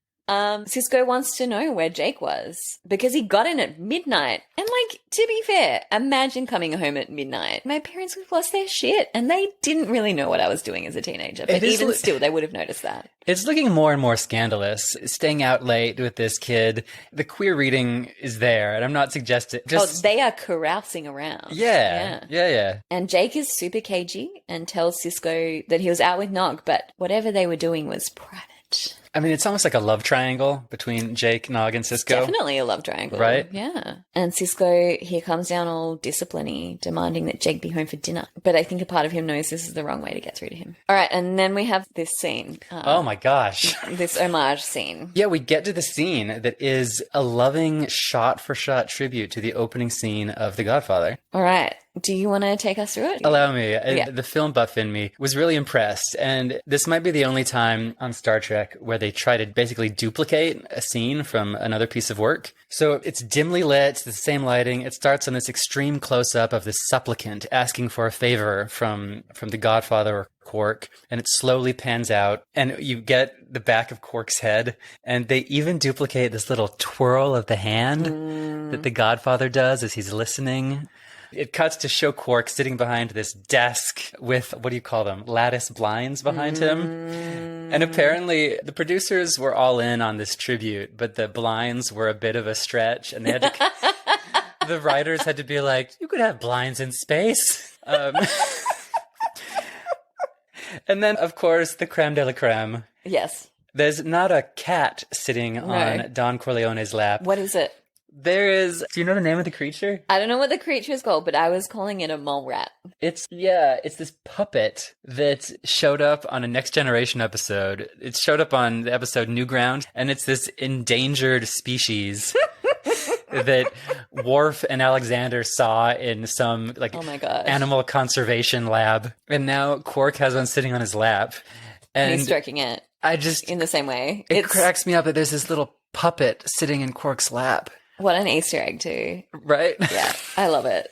Cisco wants to know where Jake was because he got in at midnight. And like, to be fair, imagine coming home at midnight. My parents would have lost their shit and they didn't really know what I was doing as a teenager. But even still, they would have noticed that.
It's looking more and more scandalous. Staying out late with this kid. The queer reading is there, and I'm not suggesting.
They are carousing around.
Yeah.
And Jake is super cagey and tells Cisco that he was out with Nog, but whatever they were doing was private.
I mean, it's almost like a love triangle between Jake, Nog, and Cisco.
Definitely a love triangle.
Right?
Yeah. And Cisco, he comes down all discipline-y, demanding that Jake be home for dinner. But I think a part of him knows this is the wrong way to get through to him. All right, and then we have this scene.
Oh my gosh.
This homage scene.
Yeah, we get to the scene that is a loving shot-for-shot tribute to the opening scene of The Godfather.
All right. Do you want to take us through it?
Allow me.
Yeah.
The film buff in me was really impressed. And this might be the only time on Star Trek where they try to basically duplicate a scene from another piece of work. So it's dimly lit, it's the same lighting. It starts on this extreme close-up of this supplicant asking for a favor from the Godfather or Quark, and it slowly pans out, and you get the back of Quark's head, and they even duplicate this little twirl of the hand that the Godfather does as he's listening. It cuts to show Quark sitting behind this desk with, what do you call them, lattice blinds behind him. And apparently the producers were all in on this tribute, but the blinds were a bit of a stretch, and they had to, the writers had to be like, you could have blinds in space. And then, of course, the creme de la creme.
Yes.
There's not a cat sitting on Don Corleone's lap.
What is it?
There is... Do you know the name of the creature?
I don't know what the creature is called, but I was calling it a mole rat.
It's this puppet that showed up on a Next Generation episode. It showed up on the episode Newground, and it's this endangered species that Worf and Alexander saw in some
oh my gosh,
animal conservation lab. And now Quark has one sitting on his lap. And
he's stroking it. In the same way.
It cracks me up that there's this little puppet sitting in Quark's lap.
What an Easter egg, too.
Right?
Yeah, I love it.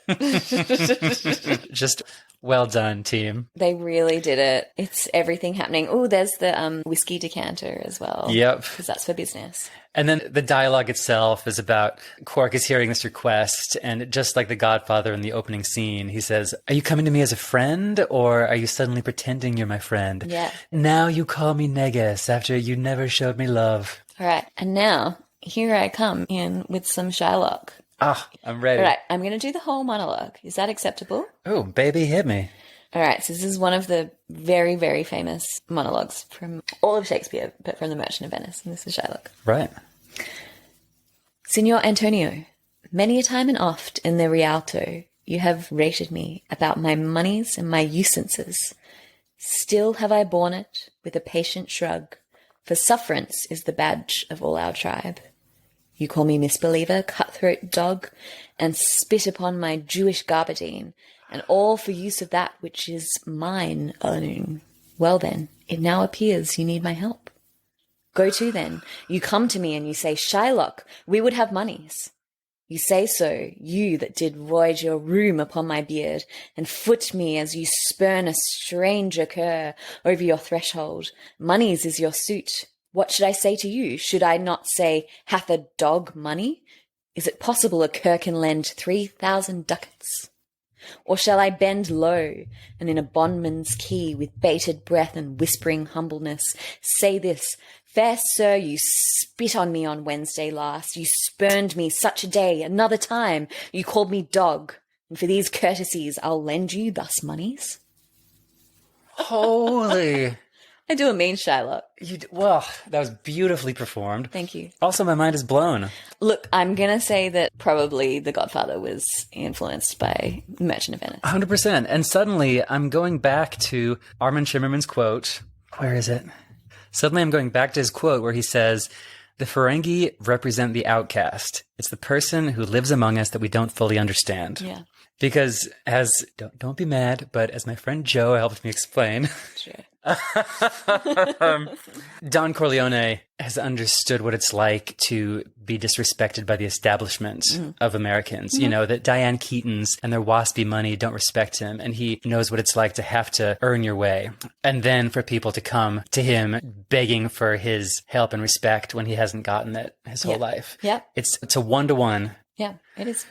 Just well done, team.
They really did it. It's everything happening. Oh, there's the whiskey decanter as well.
Yep.
Because that's for business.
And then the dialogue itself is about Quark is hearing this request, and just like the Godfather in the opening scene, he says, "Are you coming to me as a friend, or are you suddenly pretending you're my friend?
Yeah.
Now you call me Negus after you never showed me love."
All right. And now, here I come in with some Shylock.
Ah, I'm ready.
All right. I'm going to do the whole monologue. Is that acceptable?
Oh, baby, hit me.
All right. So this is one of the very, very famous monologues from all of Shakespeare, but from The Merchant of Venice. And this is Shylock.
Right.
Signor Antonio, many a time and oft in the Rialto you have rated me about my moneys and my usances. Still have I borne it with a patient shrug, for sufferance is the badge of all our tribe. You call me misbeliever, cutthroat dog, and spit upon my Jewish gabardine, and all for use of that which is mine own. Well then, it now appears you need my help. Go to then, you come to me and you say, Shylock, we would have moneys. You say so, you that did void your rheum upon my beard, and foot me as you spurn a stranger cur over your threshold. Moneys is your suit. What should I say to you? Should I not say, hath a dog money? Is it possible a cur can lend 3,000 ducats? Or shall I bend low, and in a bondman's key, with bated breath and whispering humbleness, say this, fair sir, you spit on me on Wednesday last, you spurned me such a day, another time, you called me dog, and for these courtesies I'll lend you thus moneys?
Holy...
I do a mean Shylock.
Well, that was beautifully performed.
Thank you.
Also, my mind is blown.
Look, I'm going to say that probably The Godfather was influenced by Merchant of Venice.
100%. And suddenly, I'm going back to Armin Shimmerman's quote. Where is it? Suddenly, I'm going back to his quote where he says, "The Ferengi represent the outcast. It's the person who lives among us that we don't fully understand."
Yeah.
Because don't be mad, but as my friend Joe helped me explain,
Sure.
Don Corleone has understood what it's like to be disrespected by the establishment of Americans. You know, that Diane Keaton's and their waspy money don't respect him, and he knows what it's like to have to earn your way. And then for people to come to him begging for his help and respect when he hasn't gotten it his whole life.
Yeah.
It's a one-to-one.
Yeah, it is.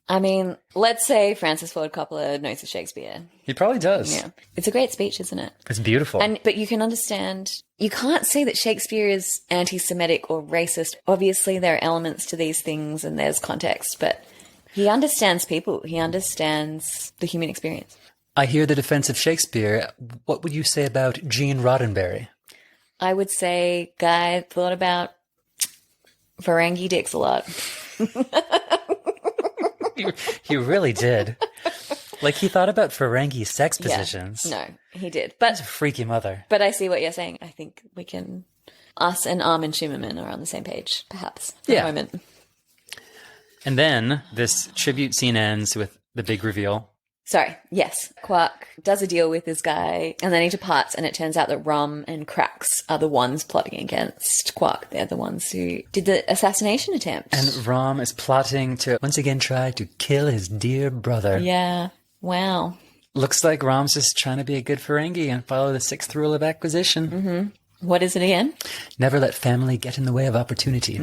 I mean, let's say Francis Ford Coppola knows his Shakespeare.
He probably does.
Yeah. It's a great speech, isn't it?
It's beautiful.
But you can understand, you can't say that Shakespeare is anti-Semitic or racist. Obviously, there are elements to these things and there's context, but he understands people. He understands the human experience.
I hear the defense of Shakespeare. What would you say about Gene Roddenberry?
I would say Guy thought about Ferengi dicks a lot.
He really did. Like, he thought about Ferengi sex positions.
No, he did.
That's a freaky mother.
But I see what you're saying. I think us and Armin Shimmerman are on the same page, perhaps, for the moment.
And then this tribute scene ends with the big reveal.
Sorry, yes. Quark does a deal with this guy, and then he departs, and it turns out that Rom and Krax are the ones plotting against Quark. They're the ones who did the assassination attempt.
And Rom is plotting to once again try to kill his dear brother.
Yeah. Wow.
Looks like Rom's just trying to be a good Ferengi and follow the 6th rule of acquisition.
Mm-hmm. What is it again?
Never let family get in the way of opportunity.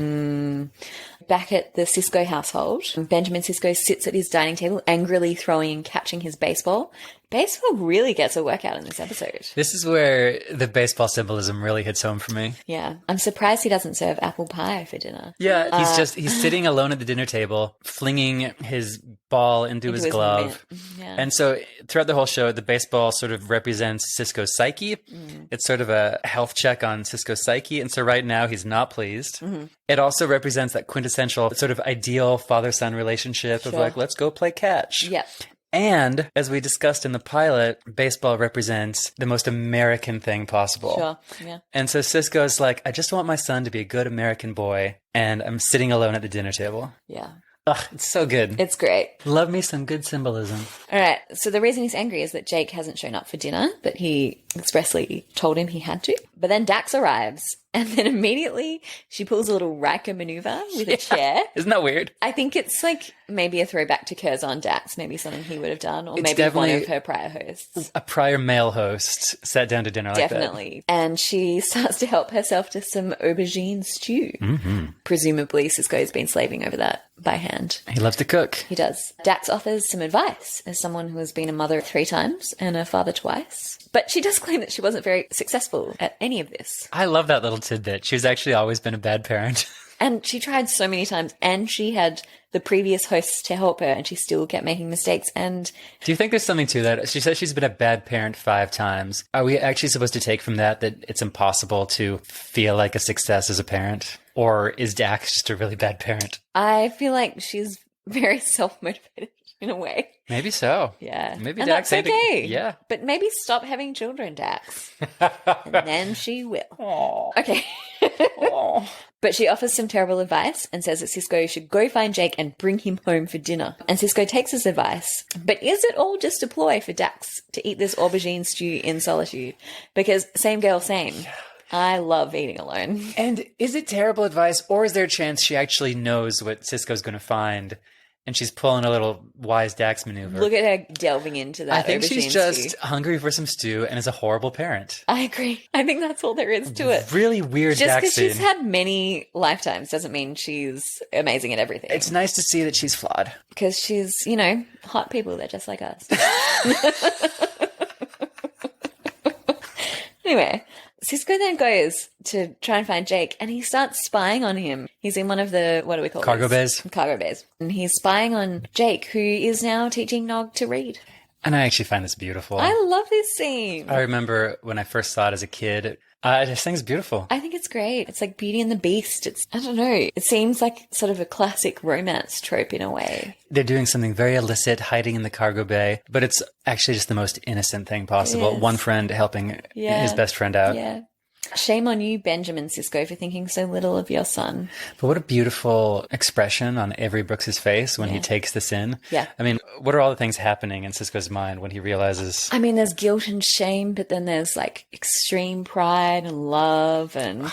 Back at the Sisko household, Benjamin Sisko sits at his dining table, angrily throwing and catching his baseball. Baseball really gets a workout in this episode.
This is where the baseball symbolism really hits home for me.
Yeah. I'm surprised he doesn't serve apple pie for dinner.
Yeah, he's sitting alone at the dinner table, flinging his ball into his glove.
Yeah.
And so throughout the whole show, the baseball sort of represents Sisko's psyche. It's sort of a health check on Sisko's psyche. And so right now he's not pleased. It also represents that quintessential sort of ideal father-son relationship of like, let's go play catch.
Yep.
And as we discussed in the pilot, baseball represents the most American thing possible.
Sure, yeah.
And so Sisko's like, I just want my son to be a good American boy, and I'm sitting alone at the dinner table.
Yeah.
Ugh, it's so good.
It's great.
Love me some good symbolism.
All right. So the reason he's angry is that Jake hasn't shown up for dinner, but he expressly told him he had to. But then Dax arrives, and then immediately she pulls a little Riker maneuver with a chair.
Isn't that weird?
I think it's like maybe a throwback to Curzon Dax, maybe something he would have done, or
It's
maybe one
definitely
of her prior hosts.
a prior male host sat down to dinner like that.
Definitely. And she starts to help herself to some aubergine stew. Presumably Sisko's been slaving over that by hand.
He loves to cook.
He does. Dax offers some advice as someone who has been a mother 3 times and a father twice. But she does claim that she wasn't very successful at any of this.
I love that little tidbit. She's actually always been a bad parent.
And she tried so many times, and she had the previous hosts to help her, and she still kept making mistakes. And
do you think there's something to that? She says she's been a bad parent 5 times. Are we actually supposed to take from that it's impossible to feel like a success as a parent? Or is Dax just a really bad parent?
I feel like she's very self-motivated in a way.
Maybe so.
Yeah.
Maybe
and
Dax
that's okay.
Yeah.
But maybe stop having children, Dax. And then she will.
Aww.
Okay.
Aww.
But she offers some terrible advice and says that Sisko should go find Jake and bring him home for dinner. And Sisko takes his advice. But is it all just a ploy for Dax to eat this aubergine stew in solitude? Because same girl, same. I love eating alone.
And is it terrible advice, or is there a chance she actually knows what Sisko's going to find, and she's pulling a little wise Dax maneuver?
Look at her delving into that.
I think she's just
stew.
hungry for some stew and is a horrible parent.
I agree. I think that's all there is to it.
Really weird
Just
Dax
because
scene.
she's had many lifetimes doesn't mean she's amazing at everything.
It's nice to see that she's flawed.
Because she's, hot people. They're just like us. Anyway, Sisko then goes to try and find Jake, and he starts spying on him. He's in one of the, what do we call
Cargo
these?
bays.
Cargo bays. And he's spying on Jake, who is now teaching Nog to read.
And I actually find this beautiful.
I love this scene.
I remember when I first saw it as a kid, I just think it's beautiful.
I think it's great. It's like Beauty and the Beast. I don't know. It seems like sort of a classic romance trope in a way.
They're doing something very illicit, hiding in the cargo bay, but it's actually just the most innocent thing possible. One friend helping his best friend out.
Yeah. Shame on you, Benjamin Sisko, for thinking so little of your son.
But what a beautiful expression on Avery Brooks's face when he takes this in.
Yeah.
I mean, what are all the things happening in Sisko's mind when he realizes...
I mean, there's guilt and shame, but then there's like extreme pride and love and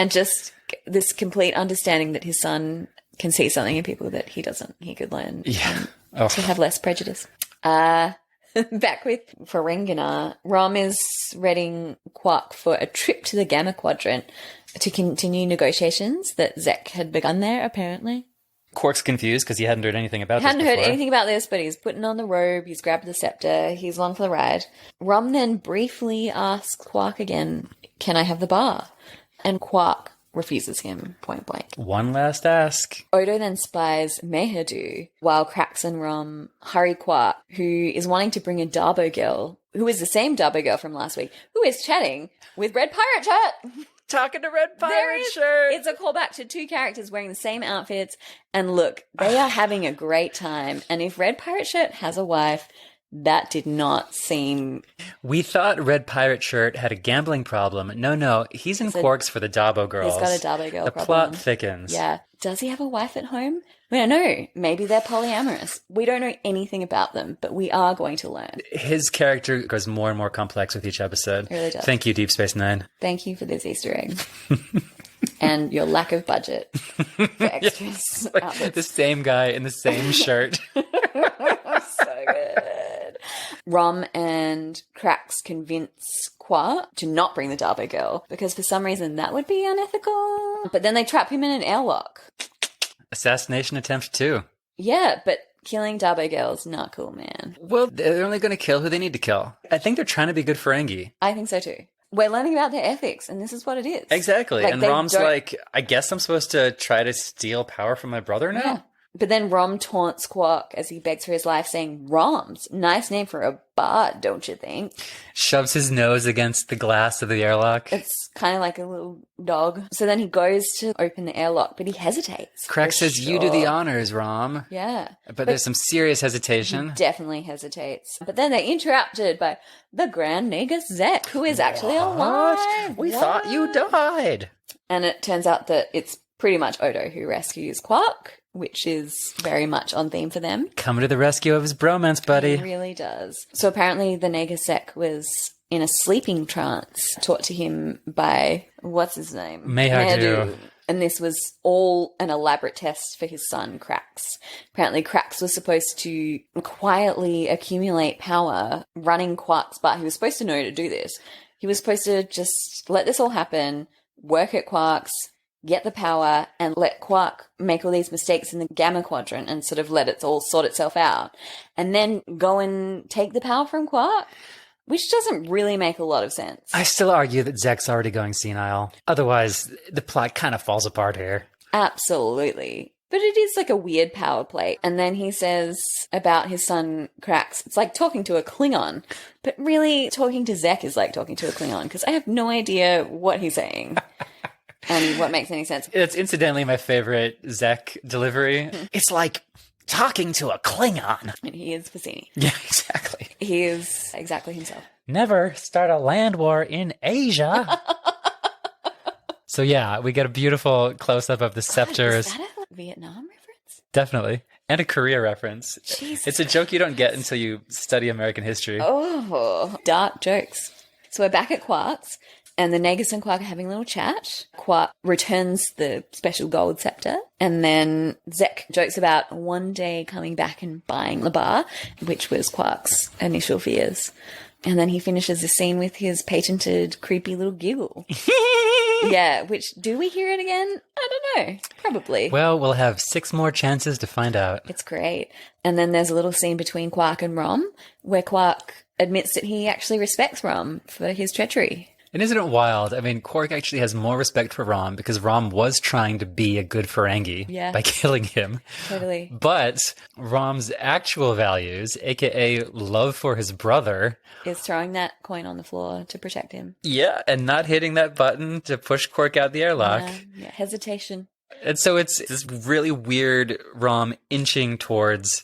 just this complete understanding that his son can see something in people that he doesn't. He could learn to have less prejudice. Back with Ferengi, Rom is readying Quark for a trip to the Gamma Quadrant to continue negotiations that Zek had begun there, apparently.
Quark's confused because he hadn't heard anything about this
Hadn't heard
before.
anything about this, but he's putting on the robe, he's grabbed the scepter, he's along for the ride. Rom then briefly asks Quark again, can I have the bar? And Quark refuses him point blank.
One last ask.
Odo then spies Mehadu while Krax and Rom hurry Quark, who is wanting to bring a Darbo girl, who is the same Darbo girl from last week, who is chatting with Red Pirate Shirt.
Talking to Red Pirate Shirt.
It's a callback to two characters wearing the same outfits. And look, they are having a great time. And if Red Pirate Shirt has a wife, that did not seem...
We thought Red Pirate Shirt had a gambling problem. No, he's in Quarks for the Dabo girls.
He's got a Dabo girl
The
problem.
plot thickens.
Yeah. Does he have a wife at home? We don't know. Maybe they're polyamorous. We don't know anything about them, but we are going to learn.
His character grows more and more complex with each episode.
It really does.
Thank you, Deep Space Nine.
Thank you for this Easter egg. And your lack of budget for extras.
Like the same guy in the same shirt.
So good. Rom and Krax convince Quark to not bring the Darbo girl because for some reason that would be unethical. But then they trap him in an airlock.
Assassination attempt 2.
Yeah, but killing Darbo girls, not cool, man.
Well, they're only going to kill who they need to kill. I think they're trying to be good Ferengi.
I think so too. We're learning about their ethics, and this is what it is.
Exactly.
Like,
and Rom's like, I guess I'm supposed to try to steal power from my brother now?
Yeah. But then Rom taunts Quark as he begs for his life, saying, Roms, nice name for a bard, don't you think?
Shoves his nose against the glass of the airlock.
It's kind of like a little dog. So then he goes to open the airlock, but he hesitates.
Krax says, you do the honors, Rom.
Yeah.
But there's some serious hesitation.
He definitely hesitates. But then they're interrupted by the Grand Nagus Zek, who is actually alive.
We thought you died.
And it turns out that it's pretty much Odo who rescues Quark, which is very much on theme for them.
Coming to the rescue of his bromance, buddy.
He really does. So apparently the Nagasek was in a sleeping trance taught to him by, what's his name?
Mehadu.
And this was all an elaborate test for his son, Krax. Apparently Krax was supposed to quietly accumulate power running Quark's butt. He was supposed to know to do this. He was supposed to just let this all happen, work at Quark's, get the power, and let Quark make all these mistakes in the Gamma Quadrant and sort of let it all sort itself out. And then go and take the power from Quark, which doesn't really make a lot of sense.
I still argue that Zek's already going senile. Otherwise, the plot kind of falls apart here.
Absolutely. But it is like a weird power play. And then he says about his son, Krax, it's like talking to a Klingon. But really, talking to Zek is like talking to a Klingon, because I have no idea what he's saying. And what makes any sense.
It's incidentally my favorite Zek delivery. It's like talking to a Klingon.
And he is Vicini.
Yeah, exactly.
He is exactly himself.
Never start a land war in Asia. So yeah, we get a beautiful close-up of the scepters.
Is that a Vietnam reference?
Definitely. And a Korea reference.
Jesus.
It's a joke you don't get until you study American history.
Oh, dark jokes. So we're back at Quark's. And the Nagus and Quark are having a little chat. Quark returns the special gold scepter. And then Zek jokes about one day coming back and buying the bar, which was Quark's initial fears. And then he finishes the scene with his patented creepy little giggle. Yeah, which, do we hear it again? I don't know. Probably.
Well, we'll have 6 more chances to find out.
It's great. And then there's a little scene between Quark and Rom where Quark admits that he actually respects Rom for his treachery.
And isn't it wild? I mean, Quark actually has more respect for Rom because Rom was trying to be a good Ferengi by killing him.
Totally.
But Rom's actual values, aka love for his brother,
is throwing that coin on the floor to protect him.
Yeah, and not hitting that button to push Quark out the airlock.
Yeah, hesitation.
And so it's this really weird Rom inching towards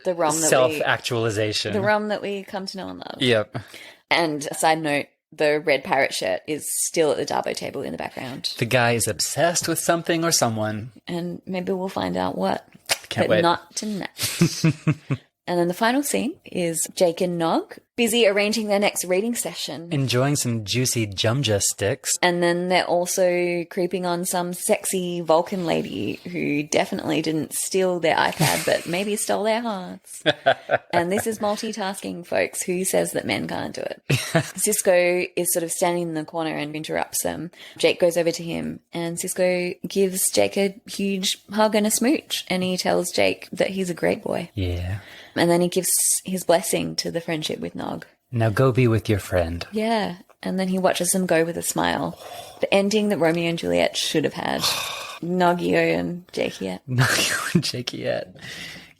the Rom that
self-actualization.
The Rom that we come to know and love.
Yep.
And a side note, the red pirate shirt is still at the Darbo table in the background.
The guy is obsessed with something or someone.
And maybe we'll find out what.
Can't
but
wait.
Not tonight. And then the final scene is Jake and Nog busy arranging their next reading session.
Enjoying some juicy Jumja sticks.
And then they're also creeping on some sexy Vulcan lady who definitely didn't steal their iPad, but maybe stole their hearts. And this is multitasking, folks. Who says that men can't do it? Cisco is sort of standing in the corner and interrupts them. Jake goes over to him and Cisco gives Jake a huge hug and a smooch. And he tells Jake that he's a great boy.
Yeah.
And then he gives his blessing to the friendship with Nog.
Now go be with your friend.
Yeah. and then he watches them go with a smile. The ending that Romeo and Juliet should have had. Nogio and Jakiet.
Nogio and Jakiet.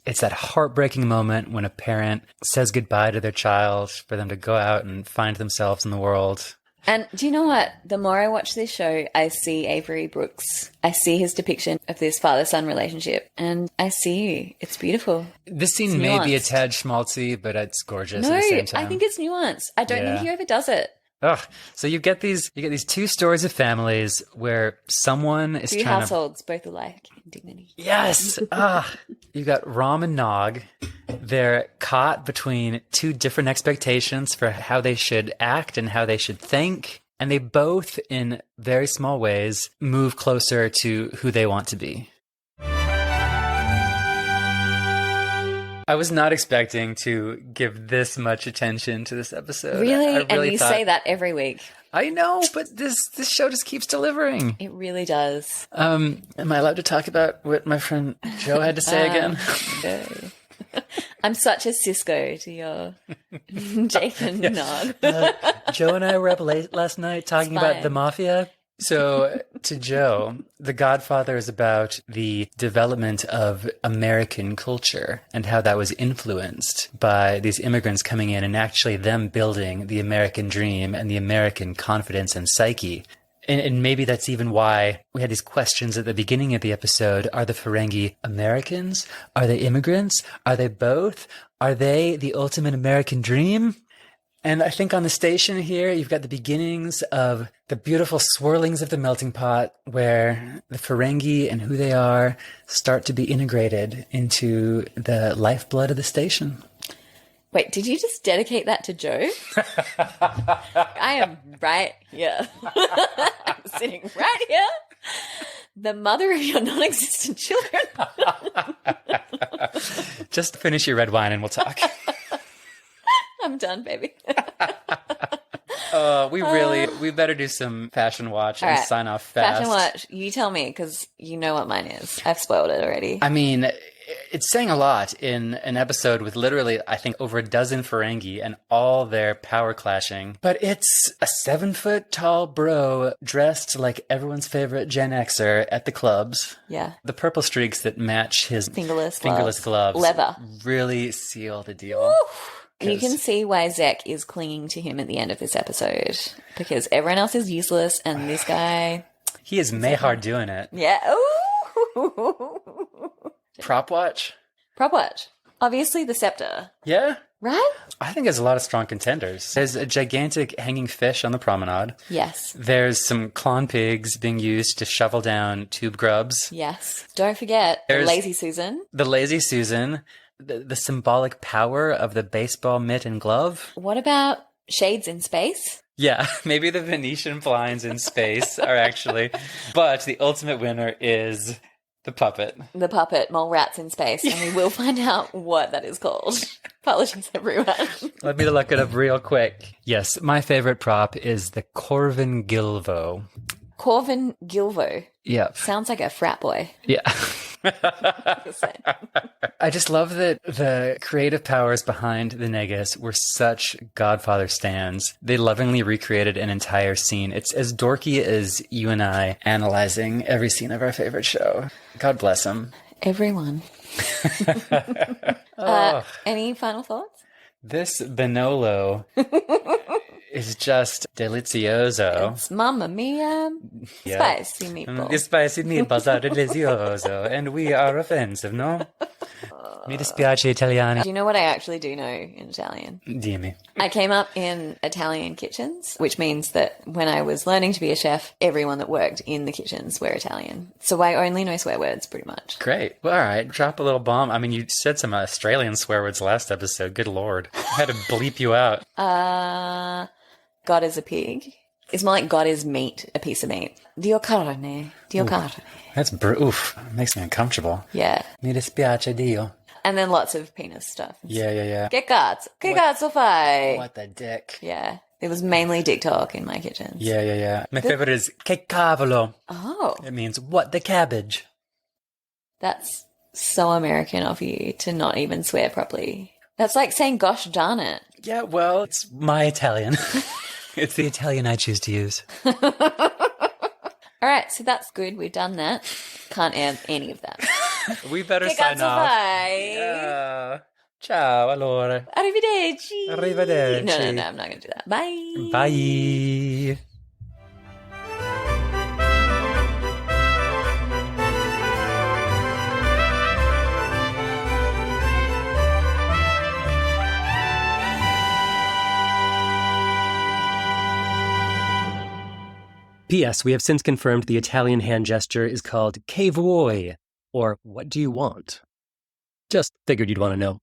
It's that heartbreaking moment when a parent says goodbye to their child for them to go out and find themselves in the world.
And do you know what? The more I watch this show, I see Avery Brooks. I see his depiction of this father-son relationship. And I see you. It's beautiful.
This scene may be a tad schmaltzy, but it's gorgeous
No,
at the same time.
I think it's nuanced. I don't think he overdoes it.
Ugh. So you get these two stories of families where someone is
two
trying
households, both alike in dignity.
Yes. You've got Rom and Nog. They're caught between two different expectations for how they should act and how they should think. And they both, in very small ways, move closer to who they want to be. I was not expecting to give this much attention to this episode.
Really? And you say that every week.
I know, but this show just keeps delivering.
It really does.
Am I allowed to talk about what my friend Joe had to say again?
No. I'm such a Cisco to your Jake and Nog.
Joe and I were up late last night talking about the mafia. So to Joe, The Godfather is about the development of American culture and how that was influenced by these immigrants coming in and actually them building the American dream and the American confidence and psyche. And maybe that's even why we had these questions at the beginning of the episode. Are the Ferengi Americans? Are they immigrants? Are they both? Are they the ultimate American dream? And I think on the station here, you've got the beginnings of the beautiful swirlings of the melting pot where the Ferengi and who they are start to be integrated into the lifeblood of the station.
Wait, did you just dedicate that to Joe? I am right here. I'm sitting right here. The mother of your non-existent children.
Just finish your red wine and we'll talk.
I'm done, baby.
We better do some fashion watch and sign off fast.
Fashion watch, you tell me, because you know what mine is. I've spoiled it already.
I mean, it's saying a lot in an episode with literally, I think, over a dozen Ferengi and all their power clashing. But it's a 7-foot-tall bro dressed like everyone's favorite Gen Xer at the clubs.
Yeah.
The purple streaks that match his
fingerless
gloves.
Leather.
Really seal the deal.
Woo! You can see why Zek is clinging to him at the end of this episode. Because everyone else is useless and this guy...
He is Mayhard doing it.
Yeah. Ooh.
Prop watch?
Prop watch. Obviously the scepter.
Yeah?
Right?
I think there's a lot of strong contenders. There's a gigantic hanging fish on the promenade.
Yes.
There's some clon pigs being used to shovel down tube grubs.
Yes. Don't forget the Lazy Susan.
The Lazy Susan. The symbolic power of the baseball mitt and glove.
What about shades in space?
Yeah, maybe the Venetian blinds in space are actually. But the ultimate winner is the puppet.
The puppet, mole rats in space. And we will find out what that is called. Apologies, everyone.
Let me look it up real quick. Yes, my favorite prop is the Corvin Gilvo.
Corvin Gilvo?
Yep.
Sounds like a frat boy.
Yeah. I just love that the creative powers behind the NAGUS were such Godfather stans. They lovingly recreated an entire scene. It's as dorky as you and I analyzing every scene of our favorite show. God bless them.
Everyone. Any final thoughts?
This Benolo is just delicioso.
It's Mamma Mia.
Yeah.
Spicy meatballs.
The spicy meatballs are delicioso. And we are offensive, no? Mi dispiace italiani.
Do you know what I actually do know in Italian?
Dimmi.
I came up in Italian kitchens, which means that when I was learning to be a chef, everyone that worked in the kitchens were Italian. So I only know swear words, pretty much.
Great. Well, all right. Drop a little bomb. I mean, you said some Australian swear words last episode. Good Lord. I had to bleep you out.
God is a pig. It's more like God is meat, a piece of meat. Dio carne. Dio carne.
That's oof. Makes me uncomfortable.
Yeah.
Mi dispiace Dio.
And then lots of penis stuff.
Yeah.
Che cazzo? Che cazzo fai?
What the dick?
Yeah. It was mainly dick talk in my kitchens.
Yeah. My favorite is che cavolo.
Oh.
It means what the cabbage.
That's so American of you to not even swear properly. That's like saying gosh darn it.
Yeah, well, it's my Italian. It's the Italian I choose to use.
All right, so that's good. We've done that. Can't add any of that.
We better
Che
sign
cazzo
off.
fai?
Yeah. Ciao, allora.
Arrivederci.
Arrivederci.
No, I'm not going to do that. Bye.
Bye.
P.S. We have since confirmed the Italian hand gesture is called che vuoi, or what do you want? Just figured you'd want to know.